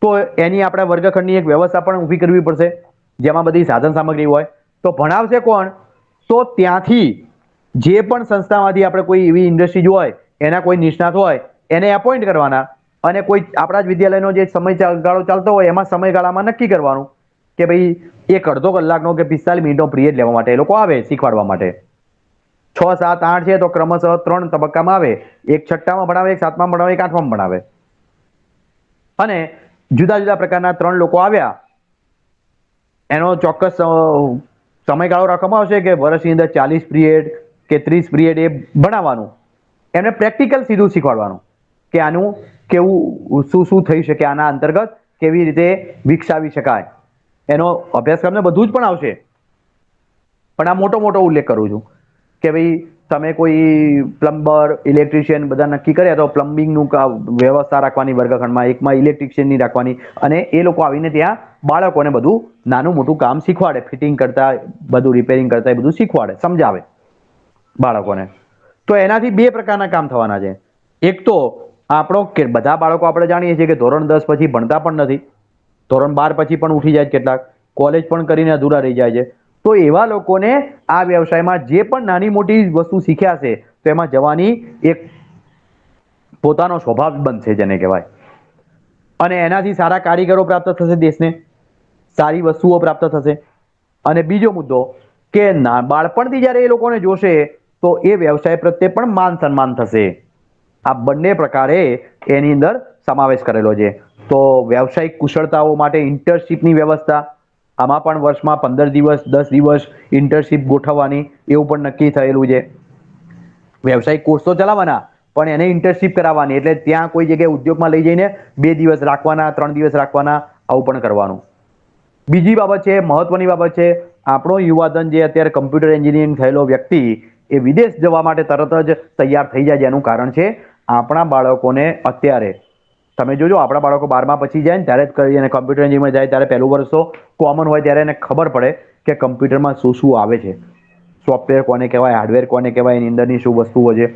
તો એની આપણે વર્ગખંડની એક વ્યવસ્થા પણ ઊભી કરવી પડશે, જેમાં બધી સાધન સામગ્રી હોય. તો ભણાવશે કોણ? તો ત્યાંથી જે પણ સંસ્થામાંથી આપણે કોઈ એવી ઇન્ડસ્ટ્રીઝ હોય, એના કોઈ નિષ્ણાત હોય, એને એપોઇન્ટ કરવાના, અને કોઈ આપણા જ વિદ્યાલયનો જે સમયગાળો ચાલતો હોય એમાં સમયગાળામાં નક્કી કરવાનું કે ભાઈ એક અડધો કલાકનો કે 45 મિનિટનો પિરિયડ લેવા માટે એ લોકો આવે શીખવાડવા માટે. 6, 7, 8 છે તો ક્રમશઃ 3 તબક્કામાં આવે, એક 6માં ભણાવે, એક 7માં ભણાવે, એક 8માં ભણાવે. અને જુદા જુદા પ્રકારના 3 લોકો આવ્યા, એનો ચોક્કસ સમયગાળો રાખવામાં આવશે કે વર્ષની અંદર 40 પિરિયડ કે 30 પિરિયડ એ ભણાવવાનું. એમને પ્રેક્ટિકલ સીધું શીખવાડવાનું કે આનું કેવું શું થઈ શકે, આના અંતર્ગત કેવી રીતે વિકસાવી શકાય. એનો અભ્યાસક્રમને બધું જ પણ આવશે, પણ આ મોટો ઉલ્લેખ કરું છું કે ભાઈ તમે કોઈ પ્લમ્બર, ઇલેક્ટ્રિશિયન બધા નક્કી કર્યા તો પ્લમ્બિંગનું વ્યવસ્થા રાખવાની વર્ગખંડમાં, એકમાં ઇલેક્ટ્રિશિયનની રાખવાની, અને એ લોકો આવીને ત્યાં બાળકોને બધું નાનું મોટું કામ શીખવાડે, ફિટિંગ કરતા, બધું રિપેરિંગ કરતા, એ બધું શીખવાડે, સમજાવે બાળકોને. તો એનાથી 2 પ્રકારના કામ થવાના છે. એક તો આપણો કે બધા બાળકો આપણે જાણીએ છીએ કે ધોરણ 10 પછી ભણતા પણ નથી, ધોરણ 12 પછી પણ ઉઠી જાય, કેટલાક કોલેજ પણ કરીને અધૂરા રહી જાય છે. તો એવા લોકોને આ વ્યવસાયમાં જે પણ નાની મોટી વસ્તુ શીખ્યા છે તો એમાં જવાની એક પોતાનો સ્વભાવ બનશે, જેને કહેવાય. અને એનાથી સારા કારીગરો પ્રાપ્ત થશે, દેશને સારી વસ્તુઓ પ્રાપ્ત થશે. અને બીજો મુદ્દો કે બાળપણથી જ્યારે એ લોકોને જોશે તો એ વ્યવસાય પ્રત્યે પણ માન સન્માન થશે. આ બંને પ્રકારે એની અંદર સમાવેશ કરેલો છે. તો વ્યવસાયિક કુશળતાઓ માટે ઇન્ટર્નશીપની વ્યવસ્થા, આમાં પણ વર્ષમાં 15 દિવસ 10 દિવસ ઇન્ટર્નશીપ ગોઠવવાની એવું પણ નક્કી થયેલું છે. વ્યવસાયિક કોર્સ તો ચલાવવાના, પણ એને ઇન્ટર્નશીપ કરાવવાની, એટલે ત્યાં કોઈ જગ્યાએ ઉદ્યોગમાં લઈ જઈને 2 દિવસ રાખવાના, 3 દિવસ રાખવાના, આવું પણ કરવાનું. બીજી બાબત છે, મહત્વની બાબત છે, આપણો યુવાધન જે અત્યારે કમ્પ્યુટર એન્જિનિયરિંગ થયેલો વ્યક્તિ એ વિદેશ જવા માટે તરત જ તૈયાર થઈ જાય. જેનું કારણ છે આપણા બાળકોને અત્યારે તમે જોજો, આપણા બાળકો 12મા પછી જાય ને ત્યારે જ કરી અને કમ્પ્યુટર એન્જિનિયરિંગમાં જાય ત્યારે પહેલું વર્ષ તો કોમન હોય, ત્યારે એને ખબર પડે કે કમ્પ્યુટરમાં શું આવે છે, સોફ્ટવેર કોને કહેવાય, હાર્ડવેર કોને કહેવાય, એની અંદરની શું વસ્તુઓ છે.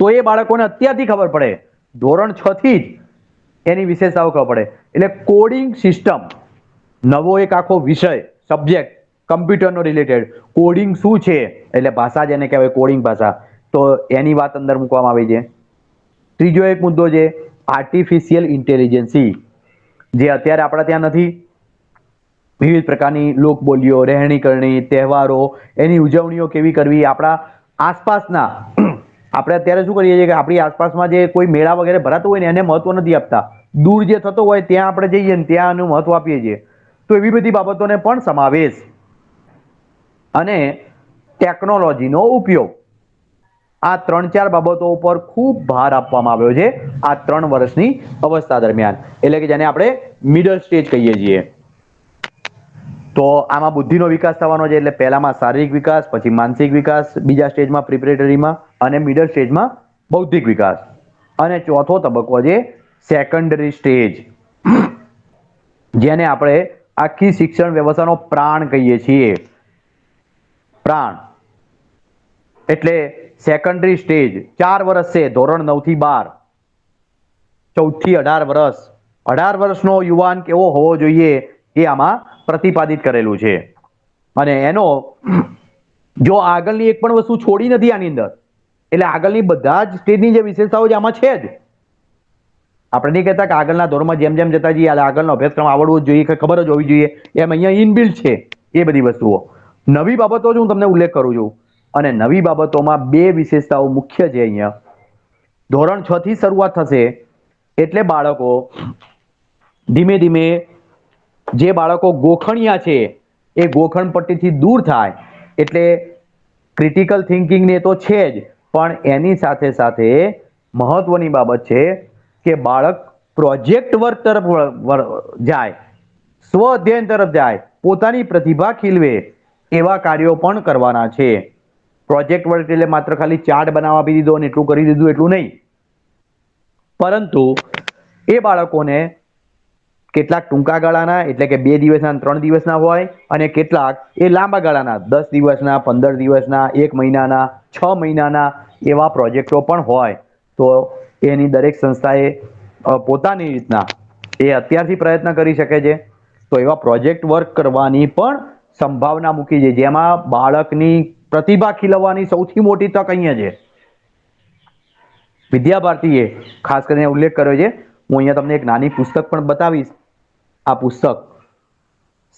તો એ બાળકોને અત્યારથી ખબર પડે, ધોરણ 6 થી જ એની વિશેષતાઓ ખબર પડે. એટલે કોડિંગ સિસ્ટમ નવો એક આખો વિષય, સબ્જેક્ટ કમ્પ્યુટરનો રિલેટેડ. કોડિંગ શું છે, એટલે ભાષા જેને કહેવાય કોડિંગ ભાષા, તો એની વાત અંદર મૂકવામાં આવી છે. ત્રીજો એક મુદ્દો છે આર્ટિફિશિયલ ઇન્ટેલિજન્સી, જે અત્યારે આપણા ત્યાં નથી. વિવિધ પ્રકારની લોકબોલીઓ, રહેણી કરણી, તહેવારો, એની ઉજવણીઓ કેવી કરવી, આપણા આસપાસના આપણે અત્યારે શું કરીએ છીએ કે આપણી આસપાસમાં જે કોઈ મેળા વગેરે ભરાતો હોય ને એને મહત્વ નથી આપતા, દૂર જે થતો હોય ત્યાં આપણે જઈએ ને ત્યાં એનું મહત્વ આપીએ છીએ. તો એવી બધી બાબતોને પણ સમાવેશ અને ટેકનોલોજીનો ઉપયોગ, આ 3-4 બાબતો ઉપર ખૂબ ભાર આપવામાં આવ્યો છે આ 3 વર્ષની અવસ્થા દરમિયાન, એટલે કે જેને આપણે મિડલ સ્ટેજ કહીએ છીએ. તો આમાં બુદ્ધિનો વિકાસ થવાનો છે, એટલે પહેલામાં શારીરિક વિકાસ, પછી માનસિક વિકાસ, બીજા સ્ટેજમાં પ્રિપરેટરીમાં, અને મિડલ સ્ટેજમાં બૌદ્ધિક વિકાસ, અને ચોથો તબક્કો છે સેકન્ડરી સ્ટેજ, જેને આપણે આખી શિક્ષણ વ્યવસ્થાનો પ્રાણ કહીએ છીએ. પ્રાણ એટલે સેકન્ડરી સ્ટેજ 4 વર્ષ છે, ધોરણ 9 થી 12, 14 થી 18 વર્ષ. 18 વર્ષનો યુવાન કેવો હોવો જોઈએ એ આમાં પ્રતિપાદિત કરેલું છે. અને એનો જો આગળની એક પણ વસ્તુ છોડી નથી આની અંદર, એટલે આગળની બધા જ સ્ટેજની જે વિશેષતાઓ છે આમાં છે જ. આપણે નહીં કહેતા કે આગળના ધોરણમાં જેમ જેમ જતા જઈએ આગળનો અભ્યાસક્રમ આવડવો જ જોઈએ, કે ખબર જ હોવી જોઈએ, એમ અહીંયા ઇનબિલ્ટ છે એ બધી વસ્તુઓ. નવી બાબતો જ હું તમને ઉલ્લેખ કરું છું, અને નવી બાબતોમાં 2 વિશેષતાઓ મુખ્ય છે અહીંયા. ધોરણ 6 થી શરૂઆત થશે એટલે બાળકો ધીમે ધીમે, જે બાળકો ગોખણિયા છે એ ગોખણ પટ્ટીથી દૂર થાય, એટલે ક્રિટિકલ થિંકિંગ ને તો છે જ, પણ એની સાથે સાથે મહત્વની બાબત છે કે બાળક પ્રોજેક્ટ વર્ક તરફ જાય, સ્વ અધ્યયન તરફ જાય, પોતાની પ્રતિભા ખીલવે એવા કાર્યો પણ કરવાના છે. પ્રોજેક્ટ વર્ક એટલે માત્ર ખાલી ચાર્ટ બનાવવા આપી દીધો અને એટલું કરી દીધું એટલું નહીં, પરંતુ એ બાળકોને કેટલાક ટૂંકા ગાળાના એટલે કે 2 દિવસના 3 દિવસના હોય, અને કેટલાક એ લાંબા ગાળાના 10 દિવસના, 15 દિવસના, 1 મહિનાના, 6 મહિનાના એવા પ્રોજેક્ટો પણ હોય. તો એની દરેક સંસ્થાએ પોતાની રીતના એ અત્યારથી પ્રયત્ન કરી શકે છે. તો એવા પ્રોજેક્ટ વર્ક કરવાની પણ સંભાવના મૂકી છે, જેમાં બાળકની પ્રતિભા ખીલવવાની સૌથી મોટી તક અહીંયા છે. વિદ્યા ભારતીએ ખાસ કરીને ઉલ્લેખ કર્યો છે. હું અહીંયા તમને એક નાની પુસ્તક પણ બતાવીશ. આ પુસ્તક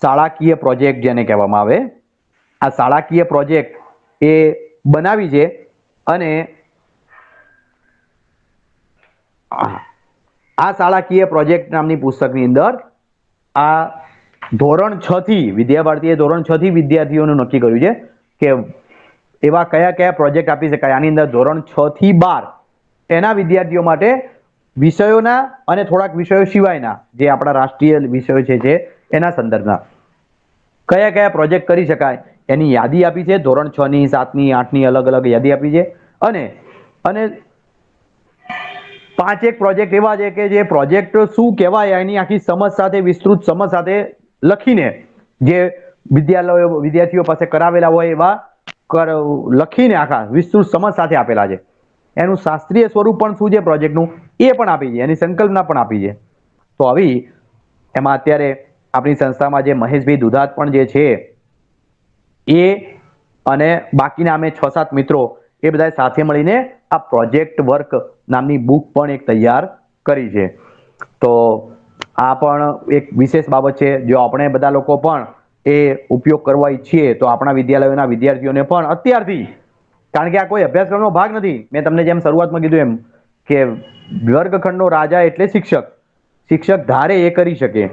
શાળાકીય પ્રોજેક્ટ જેને કહેવામાં આવે, આ શાળાકીય પ્રોજેક્ટ એ બનાવી છે, અને આ શાળાકીય પ્રોજેક્ટ નામની પુસ્તકની અંદર આ ધોરણ 6 થી વિદ્યા ભારતીએ ધોરણ 6 થી વિદ્યાર્થીઓનું નક્કી કર્યું છે કે એવા કયા કયા પ્રોજેક્ટ આપી શકાય. આની અંદર ધોરણ 6 થી 12 એના વિદ્યાર્થીઓ માટે વિષયોના અને થોડાક વિષયો સિવાયના જે આપણા રાષ્ટ્રીય વિષયો છે એના સંદર્ભમાં કયા કયા પ્રોજેક્ટ કરી શકાય એની યાદી આપી છે. ધોરણ 6 ની, 7 ની, 8 ની અલગ અલગ યાદી આપી છે. અને 5 એક પ્રોજેક્ટ એવા છે કે જે પ્રોજેક્ટ શું કહેવાય એની આખી સમજ સાથે, વિસ્તૃત સમજ સાથે લખીને, જે વિદ્યાર્થીઓ પાસે કરાવેલા હોય એવા લખીને આખા વિસ્તૃત સમજ સાથે આપેલા છે. એનું શાસ્ત્રીય સ્વરૂપ પણ શું છે પ્રોજેક્ટનું એ પણ આપી છે, એની સંકલ્પના પણ આપી છે. તો આવી એમાં અત્યારે આપણી સંસ્થામાં જે મહેશભાઈ દુધાત પણ જે છે એ અને બાકીના અમે 6-7 મિત્રો એ બધા સાથે મળીને આ પ્રોજેક્ટ વર્ક નામની બુક પણ એક તૈયાર કરી છે. તો આ પણ એક વિશેષ બાબત છે, જો આપણે બધા લોકો પણ એ ઉપયોગ કરવા ઈચ્છીએ તો આપણા વિદ્યાલયોના વિદ્યાર્થીઓને પણ અત્યારથી, કારણ કે આ કોઈ અભ્યાસક્રમનો ભાગ નથી, મેં તમને જેમ શરૂઆતમાં કીધું એમ કે વર્ગખંડનો રાજા એટલે શિક્ષક, શિક્ષક ધારે એ કરી શકે.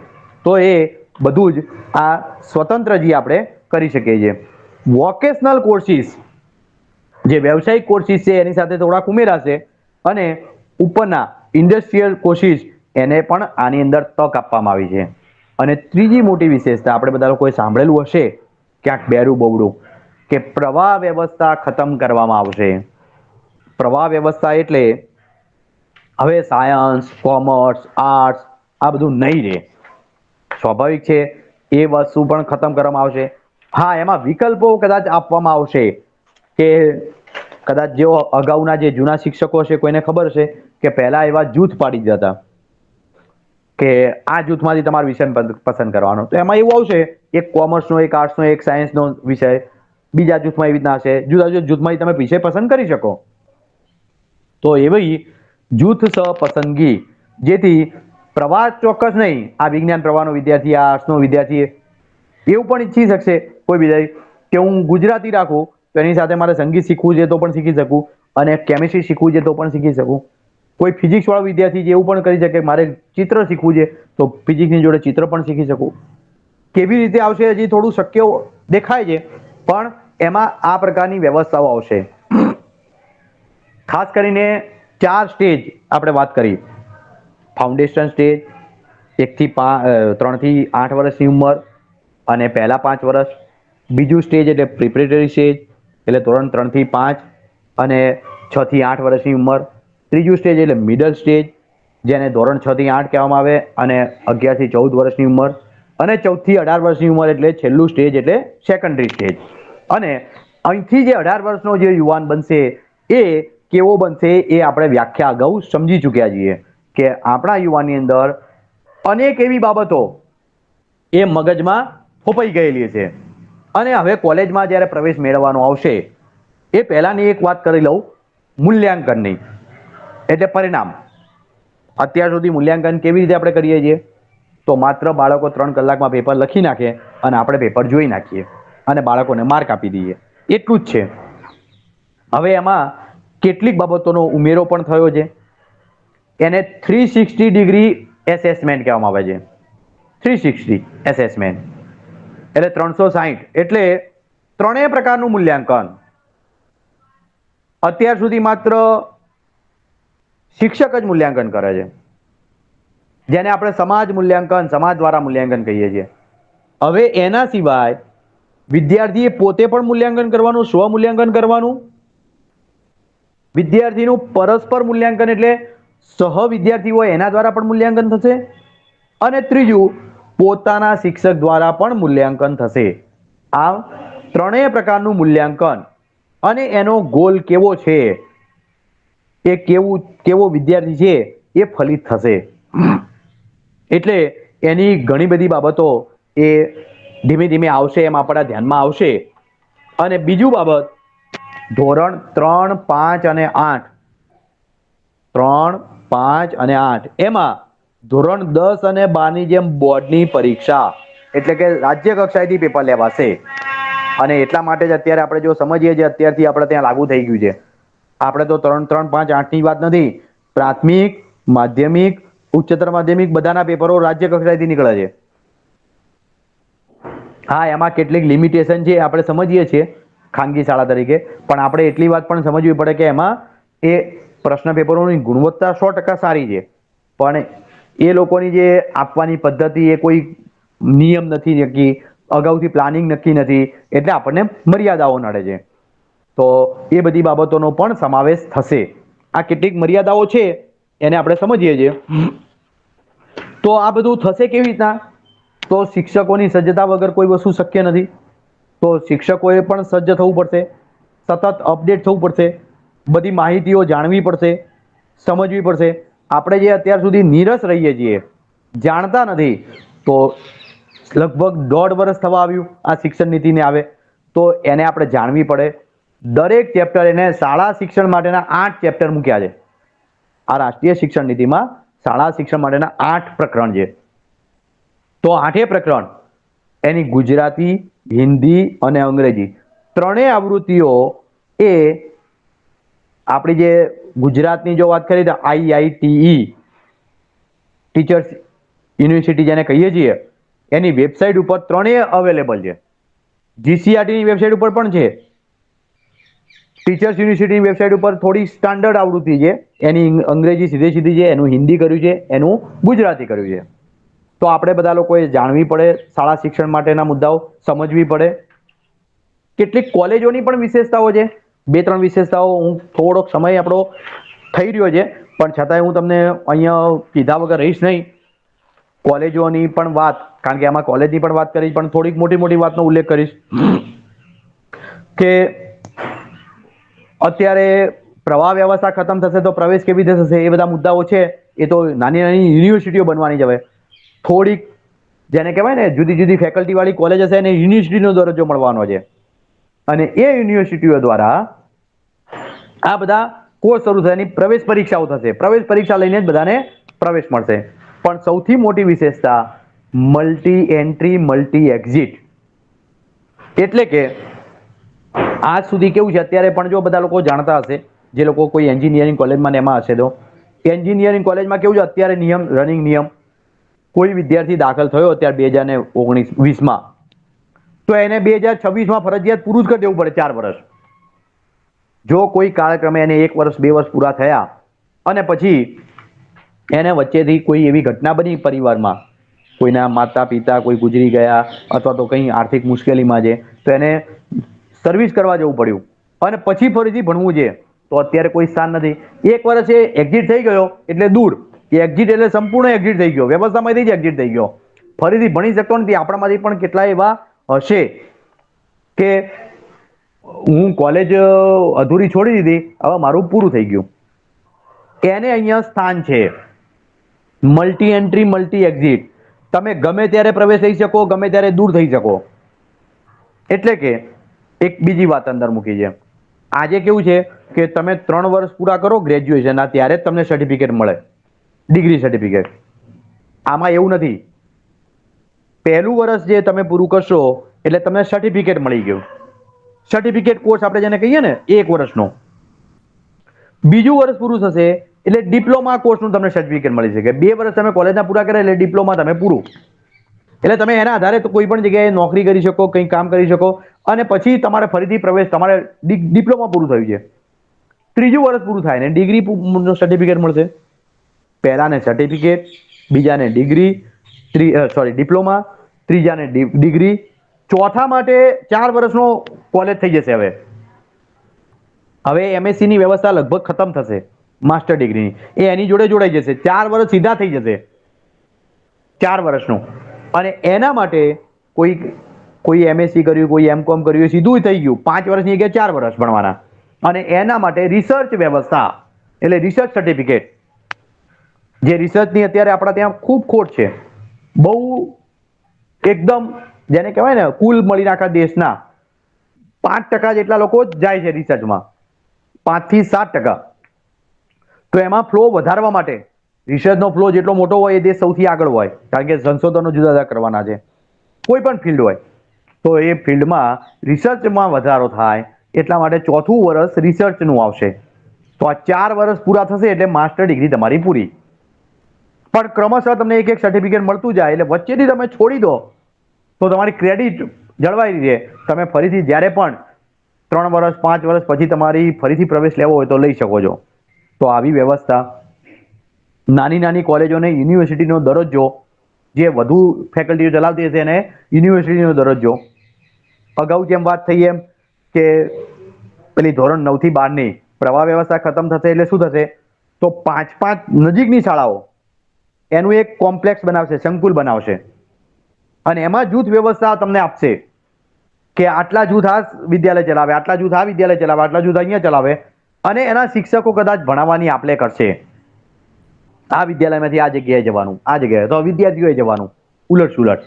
તો એ બધું જ આ સ્વતંત્રજી આપણે કરી શકીએ છીએ. વોકેશનલ કોર્સિસ, જે વ્યવસાયિક કોર્સિસ છે એની સાથે થોડાક ઉમેરાશે, અને ઉપરના ઇન્ડસ્ટ્રીયલ કોર્સિસ એને પણ આની અંદર તક આપવામાં આવી છે. અને ત્રીજી મોટી વિશેષતા આપણે બધા લોકોએ સાંભળેલું હશે ક્યાંક બેરું બવડું, કે પ્રવાહ વ્યવસ્થા ખતમ કરવામાં આવશે. પ્રવાહ વ્યવસ્થા એટલે હવે સાયન્સ, કોમર્સ, આર્ટ્સ આ બધું નહીં રહે. સ્વાભાવિક છે એ વસ્તુ પણ ખતમ કરવામાં આવશે. હા, એમાં વિકલ્પો કદાચ આપવામાં આવશે કે કદાચ જેઓ અગાઉના જે જૂના શિક્ષકો છે કોઈને ખબર છે કે પહેલા એવા જૂથ પાડી દીધા હતા કે આ જૂથમાંથી તમારો વિષય પસંદ કરવાનો. તો એમાં એવું આવશે એક કોમર્સનો, એક આર્ટ્સનો, એક સાયન્સનો વિષય, બીજા જૂથમાં એવી રીતના હશે, જુદા જુદા જૂથમાંથી તમે વિષય પસંદ કરી શકો. તો એવી જૂથ પસંદગી, જેથી પ્રવાહ ચોક્કસ નહીં, આ વિજ્ઞાન પ્રવાહનો વિદ્યાર્થી, આ આર્ટ્સનો વિદ્યાર્થી એવું પણ ઈચ્છી શકશે કોઈ વિદ્યાર્થી કે હું ગુજરાતી રાખું તો એની સાથે મારે સંગીત શીખવું છે તો પણ શીખી શકું, અને કેમિસ્ટ્રી શીખવું છે તો પણ શીખી શકું. કોઈ ફિઝિક્સ વાળો વિદ્યાર્થી જે એવું પણ કરી શકે મારે ચિત્ર શીખવું છે તો ફિઝિક્સની જોડે ચિત્ર પણ શીખી શકું. કેવી રીતે આવશે હજી થોડું શક્ય દેખાય છે, પણ એમાં આ પ્રકારની વ્યવસ્થાઓ આવશે. ખાસ કરીને 4 સ્ટેજ આપણે વાત કરી. ફાઉન્ડેશન સ્ટેજ 3 થી 8 વર્ષની ઉંમર અને પહેલા 5 વર્ષ. બીજું સ્ટેજ એટલે પ્રિપરેટરી સ્ટેજ એટલે ધોરણ 3 થી 5 અને 6 થી 8 વર્ષની ઉંમર. ત્રીજું સ્ટેજ એટલે મિડલ સ્ટેજ, જેને ધોરણ 6 થી 8 કહેવામાં આવે અને 11 થી 14 વર્ષની ઉંમર. અને 14 થી 18 વર્ષની ઉંમર એટલે છેલ્લું સ્ટેજ એટલે સેકન્ડરી સ્ટેજ. અને અહીંથી જે 18 વર્ષનો જે યુવાન બનશે એ કેવો બનશે એ આપણે વ્યાખ્યા અગાઉ સમજી ચૂક્યા છીએ કે આપણા યુવાનની અંદર અનેક એવી બાબતો એ મગજમાં ફોપાઈ ગયેલી છે. અને હવે કોલેજમાં જ્યારે પ્રવેશ મેળવવાનો આવશે એ પહેલાની એક વાત કરી લઉં, મૂલ્યાંકનની, એટલે પરિણામ. અત્યાર સુધી મૂલ્યાંકન કેવી રીતે આપણે કરીએ છીએ તો માત્ર બાળકો 3 કલાકમાં પેપર લખી નાખે અને આપણે પેપર જોઈ નાખીએ અને બાળકોને માર્ક આપી દઈએ, એટલું જ છે. હવે એમાં કેટલીક બાબતોનો ઉમેરો પણ થયો છે. એને 360 ડિગ્રી એસેસમેન્ટ કહેવામાં આવે છે. 360 એસેસમેન્ટ એટલે 360 એટલે ત્રણેય પ્રકારનું મૂલ્યાંકન. અત્યાર સુધી માત્ર શિક્ષક જ મૂલ્યાંકન કરે છે, જેને આપણે સમાજ મૂલ્યાંકન, સમાજ દ્વારા મૂલ્યાંકન કહીએ છીએ. હવે એના સિવાય વિદ્યાર્થીએ પોતે પણ મૂલ્યાંકન કરવાનું, સ્વ મૂલ્યાંકન કરવાનું. વિદ્યાર્થીનું પરસ્પર મૂલ્યાંકન એટલે સહ વિદ્યાર્થી હોય એના દ્વારા પણ મૂલ્યાંકન થશે. અને ત્રીજું પોતાના શિક્ષક દ્વારા પણ મૂલ્યાંકન થશે. આ ત્રણેય પ્રકારનું મૂલ્યાંકન અને એનો ગોલ કેવો છે, એ કેવો વિદ્યાર્થી છે એ ફલિત થશે. એટલે એની ઘણી બધી બાબતો એ ધીમે ધીમે આવશે, એમ આપણા ધ્યાનમાં આવશે. અને બીજું બાબત, ધોરણ 3, 5 અને 8, 3, 5 અને 8 એમાં ધોરણ 10 અને 12ની જેમ બોર્ડની પરીક્ષા એટલે કે રાજ્ય કક્ષાએથી પેપર લેવાશે. અને એટલા માટે જ અત્યારે આપણે જો સમજીએ છીએ અત્યારથી આપણે ત્યાં લાગુ થઈ ગયું છે. આપણે તો 3, 5, 8ની વાત નથી, પ્રાથમિક, માધ્યમિક, ઉચ્ચતર માધ્યમિક બધાના પેપરો રાજ્ય કક્ષાએથી નીકળે છે. હા, એમાં કેટલીક લિમિટેશન છે આપણે સમજીએ છીએ ખાનગી શાળા તરીકે, પણ આપણે એટલી વાત પણ સમજવી પડે કે એમાં એ પ્રશ્ન પેપરોની ગુણવત્તા 100% સારી છે, પણ એ લોકોની જે આપવાની પદ્ધતિ એ કોઈ નિયમ નથી નક્કી, અગાઉથી પ્લાનિંગ નક્કી નથી, એટલે આપણને મર્યાદાઓ નડે છે. તો એ બધી બાબતોનો પણ સમાવેશ થશે. આ કેટલીક મર્યાદાઓ છે એને આપણે સમજીએ છીએ. તો આ બધું થશે કેવી રીતના? તો શિક્ષકોની સજ્જતા વગર કોઈ વસ્તુ શક્ય નથી. તો શિક્ષકોએ પણ સજ્જ થવું પડશે, સતત અપડેટ થવું પડશે, બધી માહિતીઓ જાણવી પડશે, સમજવી પડશે. આપણે જે અત્યાર સુધી નીરસ રહીએ છીએ, જાણતા નથી, તો લગભગ 1.5 વર્ષ થવા આવ્યું આ શિક્ષણ નીતિને આવે, તો એને આપણે જાણવી પડે. દરેક ચેપ્ટર એને શાળા શિક્ષણ માટેના 8 ચેપ્ટર મૂક્યા છે. આ રાષ્ટ્રીય શિક્ષણ નીતિમાં શાળા શિક્ષણ માટેના 8 પ્રકરણ છે. તો 8 પ્રકરણ એની ગુજરાતી, હિન્દી અને અંગ્રેજી ત્રણેય આવૃત્તિઓ એ આપણી જે ગુજરાતની જો વાત કરીએ તો IITE ટીચર્સ યુનિવર્સિટી જેને કહીએ છીએ એની વેબસાઇટ ઉપર ત્રણેય અવેલેબલ છે. GCRTની વેબસાઇટ ઉપર પણ છે. ટીચર્સ યુનિવર્સિટીની વેબસાઇટ ઉપર થોડી સ્ટાન્ડર્ડ આવૃત્તિ છે, એની અંગ્રેજી સીધી છે, એનું હિન્દી કર્યું છે, એનું ગુજરાતી કર્યું છે. તો આપણે બધા લોકોએ જાણવી પડે, શાળા શિક્ષણ માટેના મુદ્દાઓ સમજવી પડે. કેટલીક કોલેજોની પણ વિશેષતાઓ છે, 2-3 વિશેષતાઓ. હું થોડોક સમય આપણો થઈ રહ્યો છે, પણ છતાંય હું તમને અહીંયા કીધા વગર રહીશ નહીં. કોલેજોની પણ વાત, કારણ કે આમાં કોલેજની પણ વાત કરીશ, પણ થોડીક મોટી વાતનો ઉલ્લેખ કરીશ કે અત્યારે પ્રવાહ વ્યવસ્થા ખતમ થશે તો પ્રવેશ કેવી રીતે થશે, એ બધા મુદ્દાઓ છે. એ તો નાની નાની યુનિવર્સિટીઓ બનવાની જ હવે. થોડીક જેને કહેવાય ને જુદી જુદી ફેકલ્ટી વાળી કોલેજ હશે એને યુનિવર્સિટીનો દરજ્જો મળવાનો છે. અને એ યુનિવર્સિટીઓ દ્વારા આ બધા કોર્સ શરૂ થશે, એની પ્રવેશ પરીક્ષાઓ થશે. પ્રવેશ પરીક્ષા લઈને જ બધાને પ્રવેશ મળશે. પણ સૌથી મોટી વિશેષતા મલ્ટી એન્ટ્રી મલ્ટી એક્ઝિટ. એટલે કે આજ સુધી કેવું છે, અત્યારે પણ જો બધા લોકો જાણતા હશે, જે લોકો કોઈ એન્જિનિયરિંગ કોલેજમાં ને એમાં હશે, તો એન્જિનિયરિંગ કોલેજમાં કેવું છે અત્યારે નિયમ, રનિંગ નિયમ, કોઈ વિદ્યાર્થી દાખલ થયો અત્યારે 2019-20માં, તો એને 2026માં ફરજિયાત પૂરું જ કરી દેવું પડે 4 વર્ષ. જો કોઈ કાળક્રમે એને 1 વર્ષ 2 વર્ષ પૂરા થયા અને પછી એને વચ્ચેથી કોઈ એવી ઘટના બની પરિવારમાં, કોઈના માતા પિતા કોઈ ગુજરી ગયા અથવા તો કંઈ આર્થિક મુશ્કેલીમાં છે, તો એને સર્વિસ કરવા જવું પડ્યું અને પછી ફરીથી ભણવું છે, તો અત્યારે કોઈ સ્થાન નથી. 1 વર્ષ એ એક્ઝિટ થઈ ગયો એટલે દૂર. એક્ઝિટ એટલે સંપૂર્ણ એક્ઝિટ થઈ ગયો, વ્યવસ્થામાંથી જ એક્ઝિટ થઈ ગયો, ફરીથી ભણી શકતો નથી. આપણામાંથી પણ કેટલા એવા હશે કે હું કોલેજ અધૂરી છોડી દીધી, હવે મારું પૂરું થઈ ગયું. એને અહીંયા સ્થાન છે મલ્ટી એન્ટ્રી મલ્ટી એક્ઝિટ. તમે ગમે ત્યારે પ્રવેશ લઈ શકો, ગમે ત્યારે દૂર થઈ શકો. એટલે કે એક બીજી વાત અંદર મૂકી છે, આજે કેવું છે કે તમે 3 વર્ષ પૂરા કરો ગ્રેજ્યુએશનના, ત્યારે જ તમને સર્ટિફિકેટ મળે, ડિગ્રી સર્ટિફિકેટ. આમાં એવું નથી. પહેલું વર્ષ જે તમે પૂરું કરશો એટલે તમને સર્ટિફિકેટ મળી ગયું. સર્ટિફિકેટ કોર્સ આપણે જેને કહીએ ને 1 વર્ષનો. બીજું વર્ષ પૂરું થશે એટલે ડિપ્લોમા કોર્સનું તમને સર્ટિફિકેટ મળી શકે. 2 વર્ષ તમે કોલેજના પૂરા કર્યા એટલે ડિપ્લોમા તમે પૂરું. એટલે તમે એના આધારે તો કોઈ પણ જગ્યાએ નોકરી કરી શકો, કંઈ કામ કરી શકો અને પછી તમારે ફરીથી પ્રવેશ, તમારે ડિપ્લોમા પૂરું થયું છે, ત્રીજું વર્ષ પૂરું થાય ને ડિગ્રીનું સર્ટિફિકેટ મળશે. પહેલાને સર્ટિફિકેટ, બીજાને ડિગ્રી, ડિપ્લોમા, ત્રીજાને ડિગ્રી, ચોથા માટે 4 વર્ષનો કોલેજ થઈ જશે. હવે MSc ની વ્યવસ્થા લગભગ ખતમ થશે, માસ્ટર ડિગ્રીની એ એની જોડે જોડાઈ જશે. 4 વર્ષ સીધા થઈ જશે, 4 વર્ષનું. અને એના માટે કોઈ MSc કર્યું, કોઈ M.Com કર્યું, સીધું થઈ ગયું. 5 વર્ષની જગ્યાએ 4 વર્ષ ભણવાના. અને એના માટે રિસર્ચ વ્યવસ્થા એટલે રિસર્ચ સર્ટિફિકેટ, જે રિસર્ચની અત્યારે આપણા ત્યાં ખૂબ ખોટ છે. બહુ એકદમ જેને કહેવાય ને કુલ મળીને આખા દેશના 5% જેટલા લોકો જ જાય છે રિસર્ચમાં, 5 થી 7%. તો એમાં ફ્લો વધારવા માટે રિસર્ચનો ફ્લો જેટલો મોટો હોય એ દેશ સૌથી આગળ હોય, કારણ કે સંશોધનો જુદા જુદા કરવાના છે, કોઈ પણ ફિલ્ડ હોય. તો એ ફિલ્ડમાં રિસર્ચમાં વધારો થાય એટલા માટે ચોથું વર્ષ રિસર્ચનું આવશે. તો આ 4 વર્ષ પૂરા થશે એટલે માસ્ટર ડિગ્રી તમારી પૂરી. પણ ક્રમશઃ તમને એક સર્ટિફિકેટ મળતું જાય એટલે વચ્ચેથી તમે છોડી દો તો તમારી ક્રેડિટ જળવાઈ રહે. તમે ફરીથી જ્યારે પણ 3 વર્ષ 5 વર્ષ પછી તમારી ફરીથી પ્રવેશ લેવો હોય તો લઈ શકો છો. તો આવી વ્યવસ્થા નાની નાની કોલેજોને યુનિવર્સિટીનો દરજ્જો, જે વધુ ફેકલ્ટીઓ ચલાવતી હશે એને યુનિવર્સિટીનો દરજ્જો. અગાઉ જેમ વાત થઈ એમ કે પેલી ધોરણ 9 થી 12ની પ્રવાહ વ્યવસ્થા ખતમ થશે એટલે શું થશે, તો 5 નજીકની શાળાઓ એનું એક કોમ્પ્લેક્સ બનાવશે, સંકુલ બનાવશે અને એમાં જૂથ વ્યવસ્થા તમને આપશે કે આટલા જૂથ આ વિદ્યાલય ચલાવે, આટલા જૂથ આ વિદ્યાલય ચલાવે, આટલા જૂથ અહીંયા ચલાવે અને એના શિક્ષકો કદાચ ભણાવવાની આપલે કરશે. આ વિદ્યાલયમાંથી આ જગ્યાએ જવાનું, આ જગ્યાએ તો વિદ્યાર્થીઓએ જવાનું, ઉલટ સુલટ.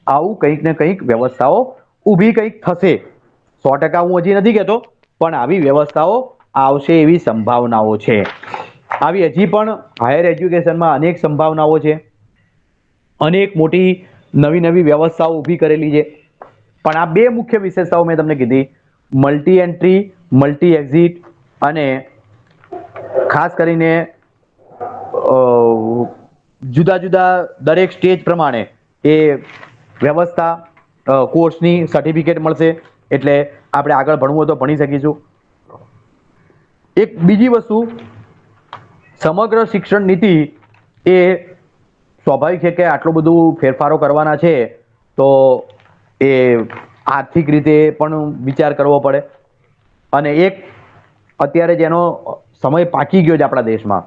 આવું કંઈક ને કંઈક વ્યવસ્થાઓ ઊભી કંઈક થશે. 100% હું હજી નથી કહેતો, પણ આવી વ્યવસ્થાઓ આવશે એવી સંભાવનાઓ છે. આવી હજી પણ હાયર એજ્યુકેશનમાં અનેક સંભાવનાઓ છે, અનેક મોટી નવી નવી વ્યવસ્થાઓ ઊભી કરેલી છે. પણ આ 2 મુખ્ય વિશેષતાઓ મેં તમને કીધી, મલ્ટી એન્ટ્રી મલ્ટી એક્ઝિટ, અને ખાસ કરીને જુદા જુદા દરેક સ્ટેજ પ્રમાણે એ વ્યવસ્થા, કોર્સની સર્ટિફિકેટ મળશે એટલે આપણે આગળ ભણવું હોય તો ભણી શકીશું. એક બીજી વસ્તુ, સમગ્ર શિક્ષણ નીતિ એ સ્વાભાવિક છે કે આટલું બધું ફેરફારો કરવાના છે તો એ આર્થિક રીતે પણ વિચાર કરવો પડે. અને એક અત્યારે જેનો સમય પાકી ગયો છે આપણા દેશમાં,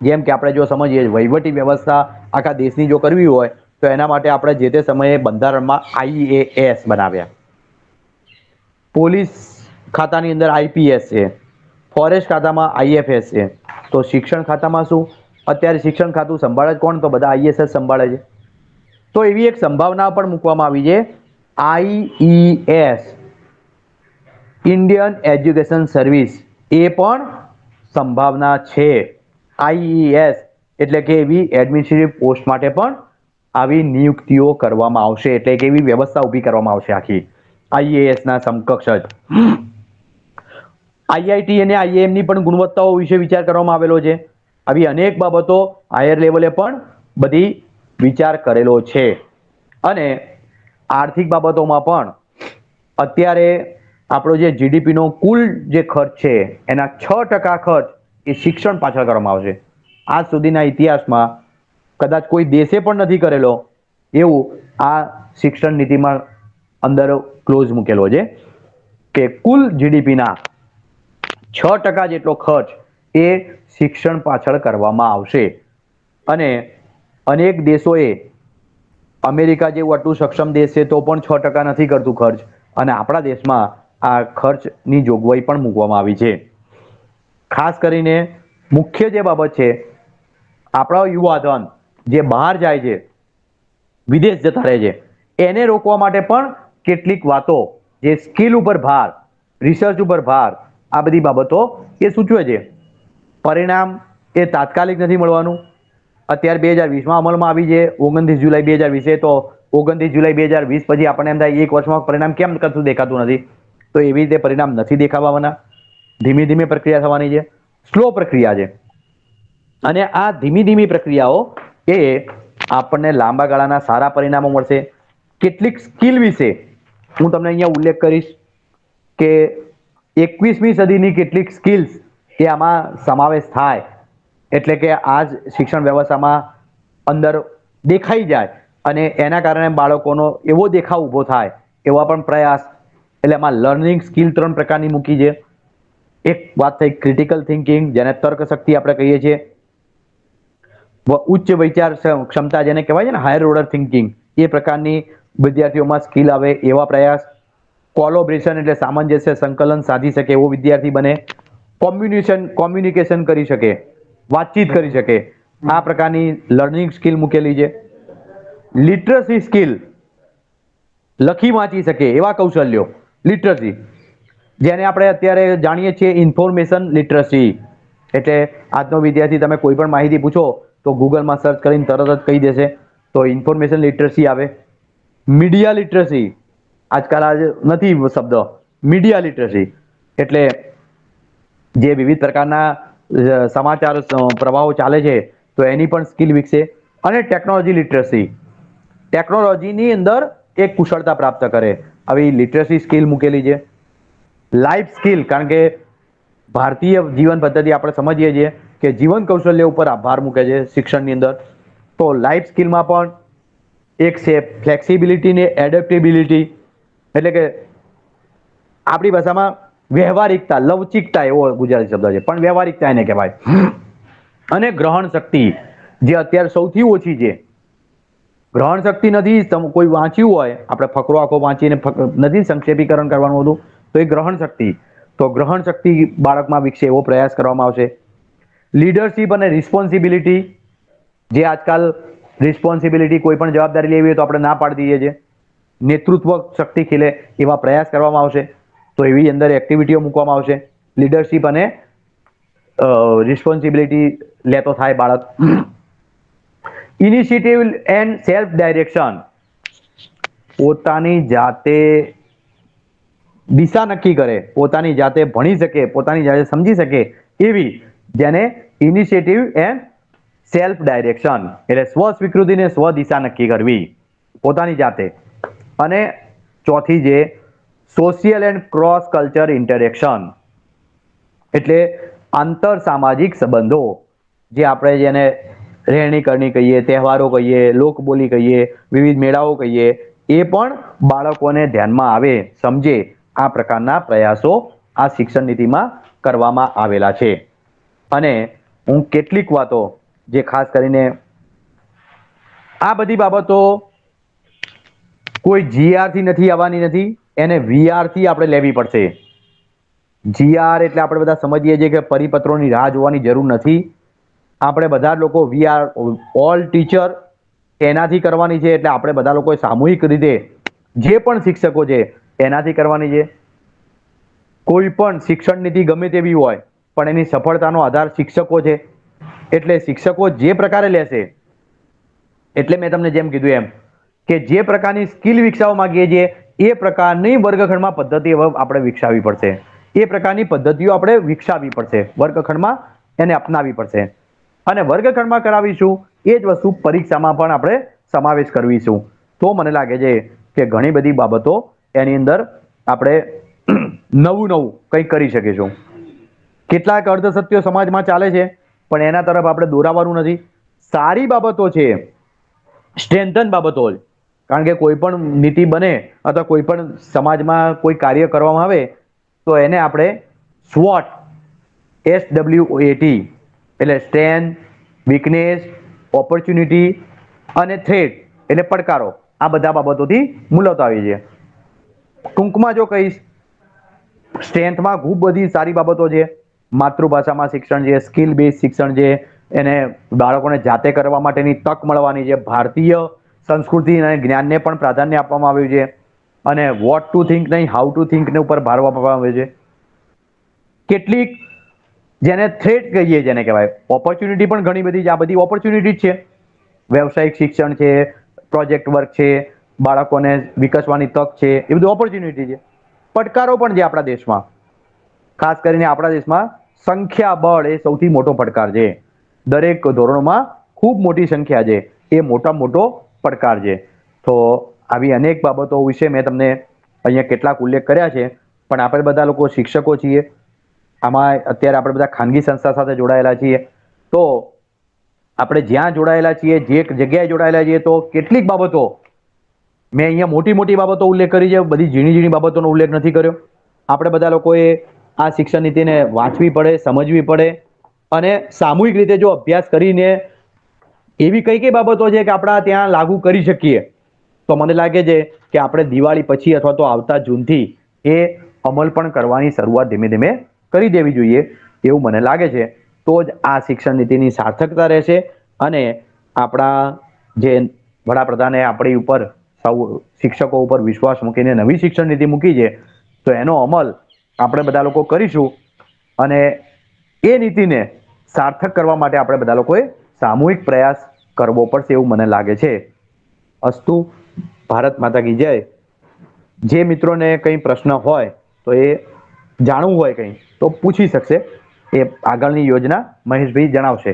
જેમ કે આપણે જો સમજીએ વહીવટી વ્યવસ્થા આખા દેશની જો કરવી હોય તો એના માટે આપણે જે તે સમયે બંધારણમાં IAS બનાવ્યા. પોલીસ ખાતાની અંદર આઈપીએસ છે, ફોરેસ્ટ ખાતામાં આઈએફએસ છે. તો શિક્ષણ ખાતામાં શું? અત્યારે શિક્ષણ ખાતું સંભાળે જ કોણ? તો બધા આઈએસ જ સંભાળે છે. તો એવી એક સંભાવના પણ મૂકવામાં આવી છે, આઈઈએસ, ઇન્ડિયન એજ્યુકેશન સર્વિસ. એ પણ સંભાવના છે. આઈઈએસ એટલે કે એવી એડમિનિસ્ટ્રેટિવ પોસ્ટ માટે પણ આવી નિયુક્તિઓ કરવામાં આવશે, એટલે કે એવી વ્યવસ્થા ઊભી કરવામાં આવશે આખી આઈએએસ ના સમકક્ષ જ. આઈઆઈટી અને આઈઆઈએમ ની પણ ગુણવત્તાઓ વિશે વિચાર કરવામાં આવેલો છે. આવી અનેક બાબતો હાયર લેવલે પણ બધી વિચાર કરેલો છે. અને આર્થિક બાબતોમાં પણ અત્યારે આપણો જે જીડીપીનો કુલ જે ખર્ચ છે એના 6% ખર્ચ એ શિક્ષણ પાછળ કરવામાં આવશે. આજ સુધીના ઇતિહાસમાં કદાચ કોઈ દેશે પણ નથી કરેલો એવું આ શિક્ષણ નીતિમાં અંદર ક્લોઝ મૂકેલો છે કે કુલ જીડીપીના 6% જેટલો ખર્ચ એ શિક્ષણ પાછળ કરવામાં આવશે. અને અનેક દેશોએ, અમેરિકા જેવું આટલું સક્ષમ દેશ છે તો પણ 6% નથી કરતું ખર્ચ, અને આપણા દેશમાં આ ખર્ચની જોગવાઈ પણ મૂકવામાં આવી છે. ખાસ કરીને મુખ્ય જે બાબત છે, આપણા યુવાધન જે બહાર જાય છે, વિદેશ જતા રહે છે, એને રોકવા માટે પણ કેટલીક વાતો, જે સ્કિલ ઉપર ભાર, રિસર્ચ ઉપર ભાર, આ બધી બાબતો એ સૂચવે છે. પરિણામ એ તાત્કાલિક નથી મળવાનું. અત્યારે 2020માં અમલમાં આવી છે, 29 જુલાઈ 2020, તો 29 જુલાઈ 2020 પછી આપણને એમ થાય એક વર્ષમાં પરિણામ કેમ કશું દેખાતું નથી? તો એવી રીતે પરિણામ નથી દેખાવાના. ધીમે ધીમે પ્રક્રિયા થવાની છે, સ્લો પ્રક્રિયા છે. અને આ ધીમી પ્રક્રિયાઓ એ આપણને લાંબા ગાળાના સારા પરિણામો મળશે. કેટલીક સ્કિલ વિશે હું તમને અહીંયા ઉલ્લેખ કરીશ કે 21મી સદીની કેટલીક સ્કિલ્સ એ આમાં સમાવેશ થાય, એટલે કે આ જ શિક્ષણ વ્યવસ્થામાં અંદર દેખાઈ જાય અને એના કારણે બાળકોનો એવો દેખાવ ઊભો થાય, એવા પણ પ્રયાસ. એટલે આમાં લર્નિંગ સ્કિલ 3 પ્રકારની મૂકી છે. એક વાત થઈ ક્રિટિકલ થિંકિંગ, જેને તર્ક શક્તિ આપણે કહીએ છીએ. ઉચ્ચ વિચાર ક્ષમતા જેને કહેવાય છે ને, હાયર ઓર્ડર થિંકિંગ, એ પ્રકારની વિદ્યાર્થીઓમાં સ્કિલ આવે એવા પ્રયાસ. કોલોબ્રેશન એટલે સામંજસ્ય, સંકલન સાધી શકે એવો વિદ્યાર્થી બને. કોમ્યુનિકેશન કરી શકે, વાતચીત કરી શકે, આ પ્રકારની લર્નિંગ સ્કિલ મૂકેલી છે. લિટરસી સ્કિલ, લખી વાંચી શકે એવા કૌશલ્યો, લિટરસી, જેને આપણે અત્યારે જાણીએ છીએ ઇન્ફોર્મેશન લિટરસી. એટલે આજનો વિદ્યાર્થી તમે કોઈ પણ માહિતી પૂછો તો ગૂગલમાં સર્ચ કરીને તરત જ કહી દેશે, તો ઇન્ફોર્મેશન લિટરસી આવે. મીડિયા લિટરસી, આજકાલ આજે નથી શબ્દ, મીડિયા લિટરસી એટલે જે વિવિધ પ્રકારના સમાચાર પ્રવાહો ચાલે છે તો એની પણ સ્કિલ વિકસે. અને ટેકનોલોજી લિટરસી, ટેકનોલોજીની અંદર એક કુશળતા પ્રાપ્ત કરે, આવી લિટરસી સ્કિલ મૂકેલી છે. લાઈફ સ્કિલ, કારણ કે ભારતીય જીવન પદ્ધતિ આપણે સમજીએ છીએ કે જીવન કૌશલ્ય ઉપર ભાર મૂકે છે શિક્ષણની અંદર. તો લાઈફ સ્કિલમાં પણ એક છે ફ્લેક્સિબિલિટી ને એડેપ્ટેબિલિટી, એટલે કે આપણી ભાષામાં વ્યવહારિકતા, લવચિકતા એવો ગુજરાતી શબ્દ છે, પણ વ્યવહારિકતા એને કહેવાય. અને ગ્રહણ શક્તિ, જે અત્યારે સૌથી ઓછી છે. ગ્રહણ શક્તિ નથી, કોઈ વાંચ્યું હોય, આપણે ફકરો આખો વાંચીને નથી સંક્ષેપીકરણ કરવાનું હતું, તો એ ગ્રહણ શક્તિ. તો ગ્રહણ શક્તિ બાળકમાં વિકસે એવો પ્રયાસ કરવામાં આવશે. લીડરશિપ અને રિસ્પોન્સિબિલિટી, જે આજકાલ રિસ્પોન્સિબિલિટી, કોઈ પણ જવાબદારી લેવી હોય તો આપણે ના પાડી દઈએ છીએ. નેતૃત્વ શક્તિ ખીલે એવા પ્રયાસ કરવામાં આવશે. તો એવી અંદર એક્ટિવિટીઓ મૂકવામાં આવશે. લીડરશિપ અને રિસ્પોન્સિબિલિટી લેતો થાય બાળક. ઇનિશિયેટિવ એન્ડ સેલ્ફ ડાયરેક્શન, પોતાની જાતે દિશા નક્કી કરે, પોતાની જાતે ભણી શકે, પોતાની જાતે સમજી શકે એવી, જેને ઇનિશિયેટિવ એન્ડ સેલ્ફ ડાયરેક્શન એટલે સ્વ સ્વીકૃતિ ને સ્વ દિશા નક્કી કરવી પોતાની જાતે. અને ચોથી જે social and cross culture interaction, એટલે આંતર સામાજિક સંબંધો, જે આપણે જેને રહેણી કરણી કહીએ, તહેવારો કહીએ, લોકબોલી કહીએ, વિવિધ મેળાઓ કહીએ, એ પણ બાળકોને ધ્યાનમાં આવે, સમજે, આ પ્રકારના પ્રયાસો આ શિક્ષણ નીતિમાં કરવામાં આવેલા છે. અને હું કેટલીક વાતો જે ખાસ કરીને આ બધી બાબતો કોઈ જીઆર થી નથી આવવાની નથી, એને વીઆર થી આપણે લેવી પડશે. GR એટલે આપણે બધા સમજીએ છીએ કે પરિપત્રોની રાહ જોવાની જરૂર નથી. આપણે બધા જ લોકો વી આર ઓલ ટીચર એનાથી કરવાની છે. એટલે આપણે બધા લોકોએ સામૂહિક રીતે જે પણ શિક્ષકો છે એનાથી કરવાની છે. કોઈ પણ શિક્ષણ નીતિ ગમે તેવી હોય પણ એની સફળતાનો આધાર શિક્ષકો છે. એટલે શિક્ષકો જે પ્રકારે લેશે, એટલે મેં તમને જેમ કીધું એમ કે જે પ્રકારની સ્કિલ વિકસાવવા માંગીએ છીએ એ પ્રકારની વર્ગખંડમાં પદ્ધતિ હવે આપણે વિકસાવવી પડશે. એ પ્રકારની પદ્ધતિઓ આપણે વિકસાવવી પડશે, વર્ગખંડમાં એને અપનાવવી પડશે. અને વર્ગખંડમાં કરાવીશું એ જ વસ્તુ પરીક્ષામાં પણ આપણે સમાવેશ કરવીશું. તો મને લાગે છે કે ઘણી બધી બાબતો એની અંદર આપણે નવું કંઈક કરી શકીશું. કેટલાક અર્ધસત્યો સમાજમાં ચાલે છે પણ એના તરફ આપણે દોરાવાનું નથી. સારી બાબતો છે, સ્ટ્રેન્થન બાબતો જ. કારણ કે કોઈ પણ નીતિ બને અથવા કોઈ પણ સમાજમાં કોઈ કાર્ય કરવામાં આવે તો એને આપણે SWOT એટલે સ્ટ્રેન્થ, વીકનેસ, ઓપોર્ચ્યુનિટી અને થ્રેટ એટલે પડકારો, આ બધા બાબતોથી મુલતવી છે. ટૂંકમાં જો કહીશ, સ્ટ્રેન્થમાં ખૂબ બધી સારી બાબતો છે. માતૃભાષામાં શિક્ષણ છે, સ્કિલ બેઝ શિક્ષણ છે, એને બાળકોને જાતે કરવા માટેની તક મળવાની છે. ભારતીય સંસ્કૃતિ અને જ્ઞાનને પણ પ્રાધાન્ય આપવામાં આવ્યું છે. અને વોટ ટુ થિંક નહીં, હાઉ ટુ થિંકને ઉપર ભાર આપવામાં આવે છે. કેટલીક જેને થ્રેટ કહીએ, જેને કહેવાય ઓપોર્ચ્યુનિટી પણ ઘણી બધી છે. આ બધી ઓપોર્ચ્યુનિટી જ છે. વ્યવસાયિક શિક્ષણ છે, પ્રોજેક્ટ વર્ક છે, બાળકોને વિકસવાની તક છે, એ બધું ઓપોર્ચ્યુનિટી છે. પડકારો પણ છે આપણા દેશમાં. ખાસ કરીને આપણા દેશમાં સંખ્યાબળ એ સૌથી મોટો પડકાર છે. દરેક ધોરણોમાં ખૂબ મોટી સંખ્યા છે, એ મોટો પડકાર છે. તો આવી અનેક બાબતો વિશે મેં તમને અહીંયા કેટલાક ઉલ્લેખ કર્યા છે. પણ આપણે બધા લોકો શિક્ષકો છીએ. આમાં અત્યારે આપણે બધા ખાનગી સંસ્થા સાથે જોડાયેલા છીએ. તો આપણે જ્યાં જોડાયેલા છીએ, જે જગ્યાએ જોડાયેલા છીએ, તો કેટલીક બાબતો મેં અહીંયા મોટી બાબતો ઉલ્લેખ કરી છે. બધી ઝીણી બાબતોનો ઉલ્લેખ નથી કર્યો. આપણે બધા લોકોએ આ શિક્ષણ નીતિને વાંચવી પડે, સમજવી પડે અને સામૂહિક રીતે જો અભ્યાસ કરીને એવી કઈ બાબતો છે કે આપણા ત્યાં લાગુ કરી શકીએ, તો મને લાગે છે કે આપણે દિવાળી પછી અથવા તો આવતા જૂનથી એ અમલ પણ કરવાની શરૂઆત ધીમે ધીમે કરી દેવી જોઈએ એવું મને લાગે છે. તો જ આ શિક્ષણ નીતિની સાર્થકતા રહેશે અને આપણા જે વડાપ્રધાને આપણી ઉપર સૌ શિક્ષકો ઉપર વિશ્વાસ મૂકીને નવી શિક્ષણ નીતિ મૂકી છે, તો એનો અમલ આપણે બધા લોકો કરીશું. અને એ નીતિને સાર્થક કરવા માટે આપણે બધા લોકોએ સામૂહિક પ્રયાસ કરવો પડશે એવું મને લાગે છે. અસ્તુ. ભારત માતા કી જય. જે મિત્રોને કંઈ પ્રશ્ન હોય તો એ જાણવું હોય કંઈ તો પૂછી શકશે. એ આગળની યોજના મહેશભાઈ જણાવશે.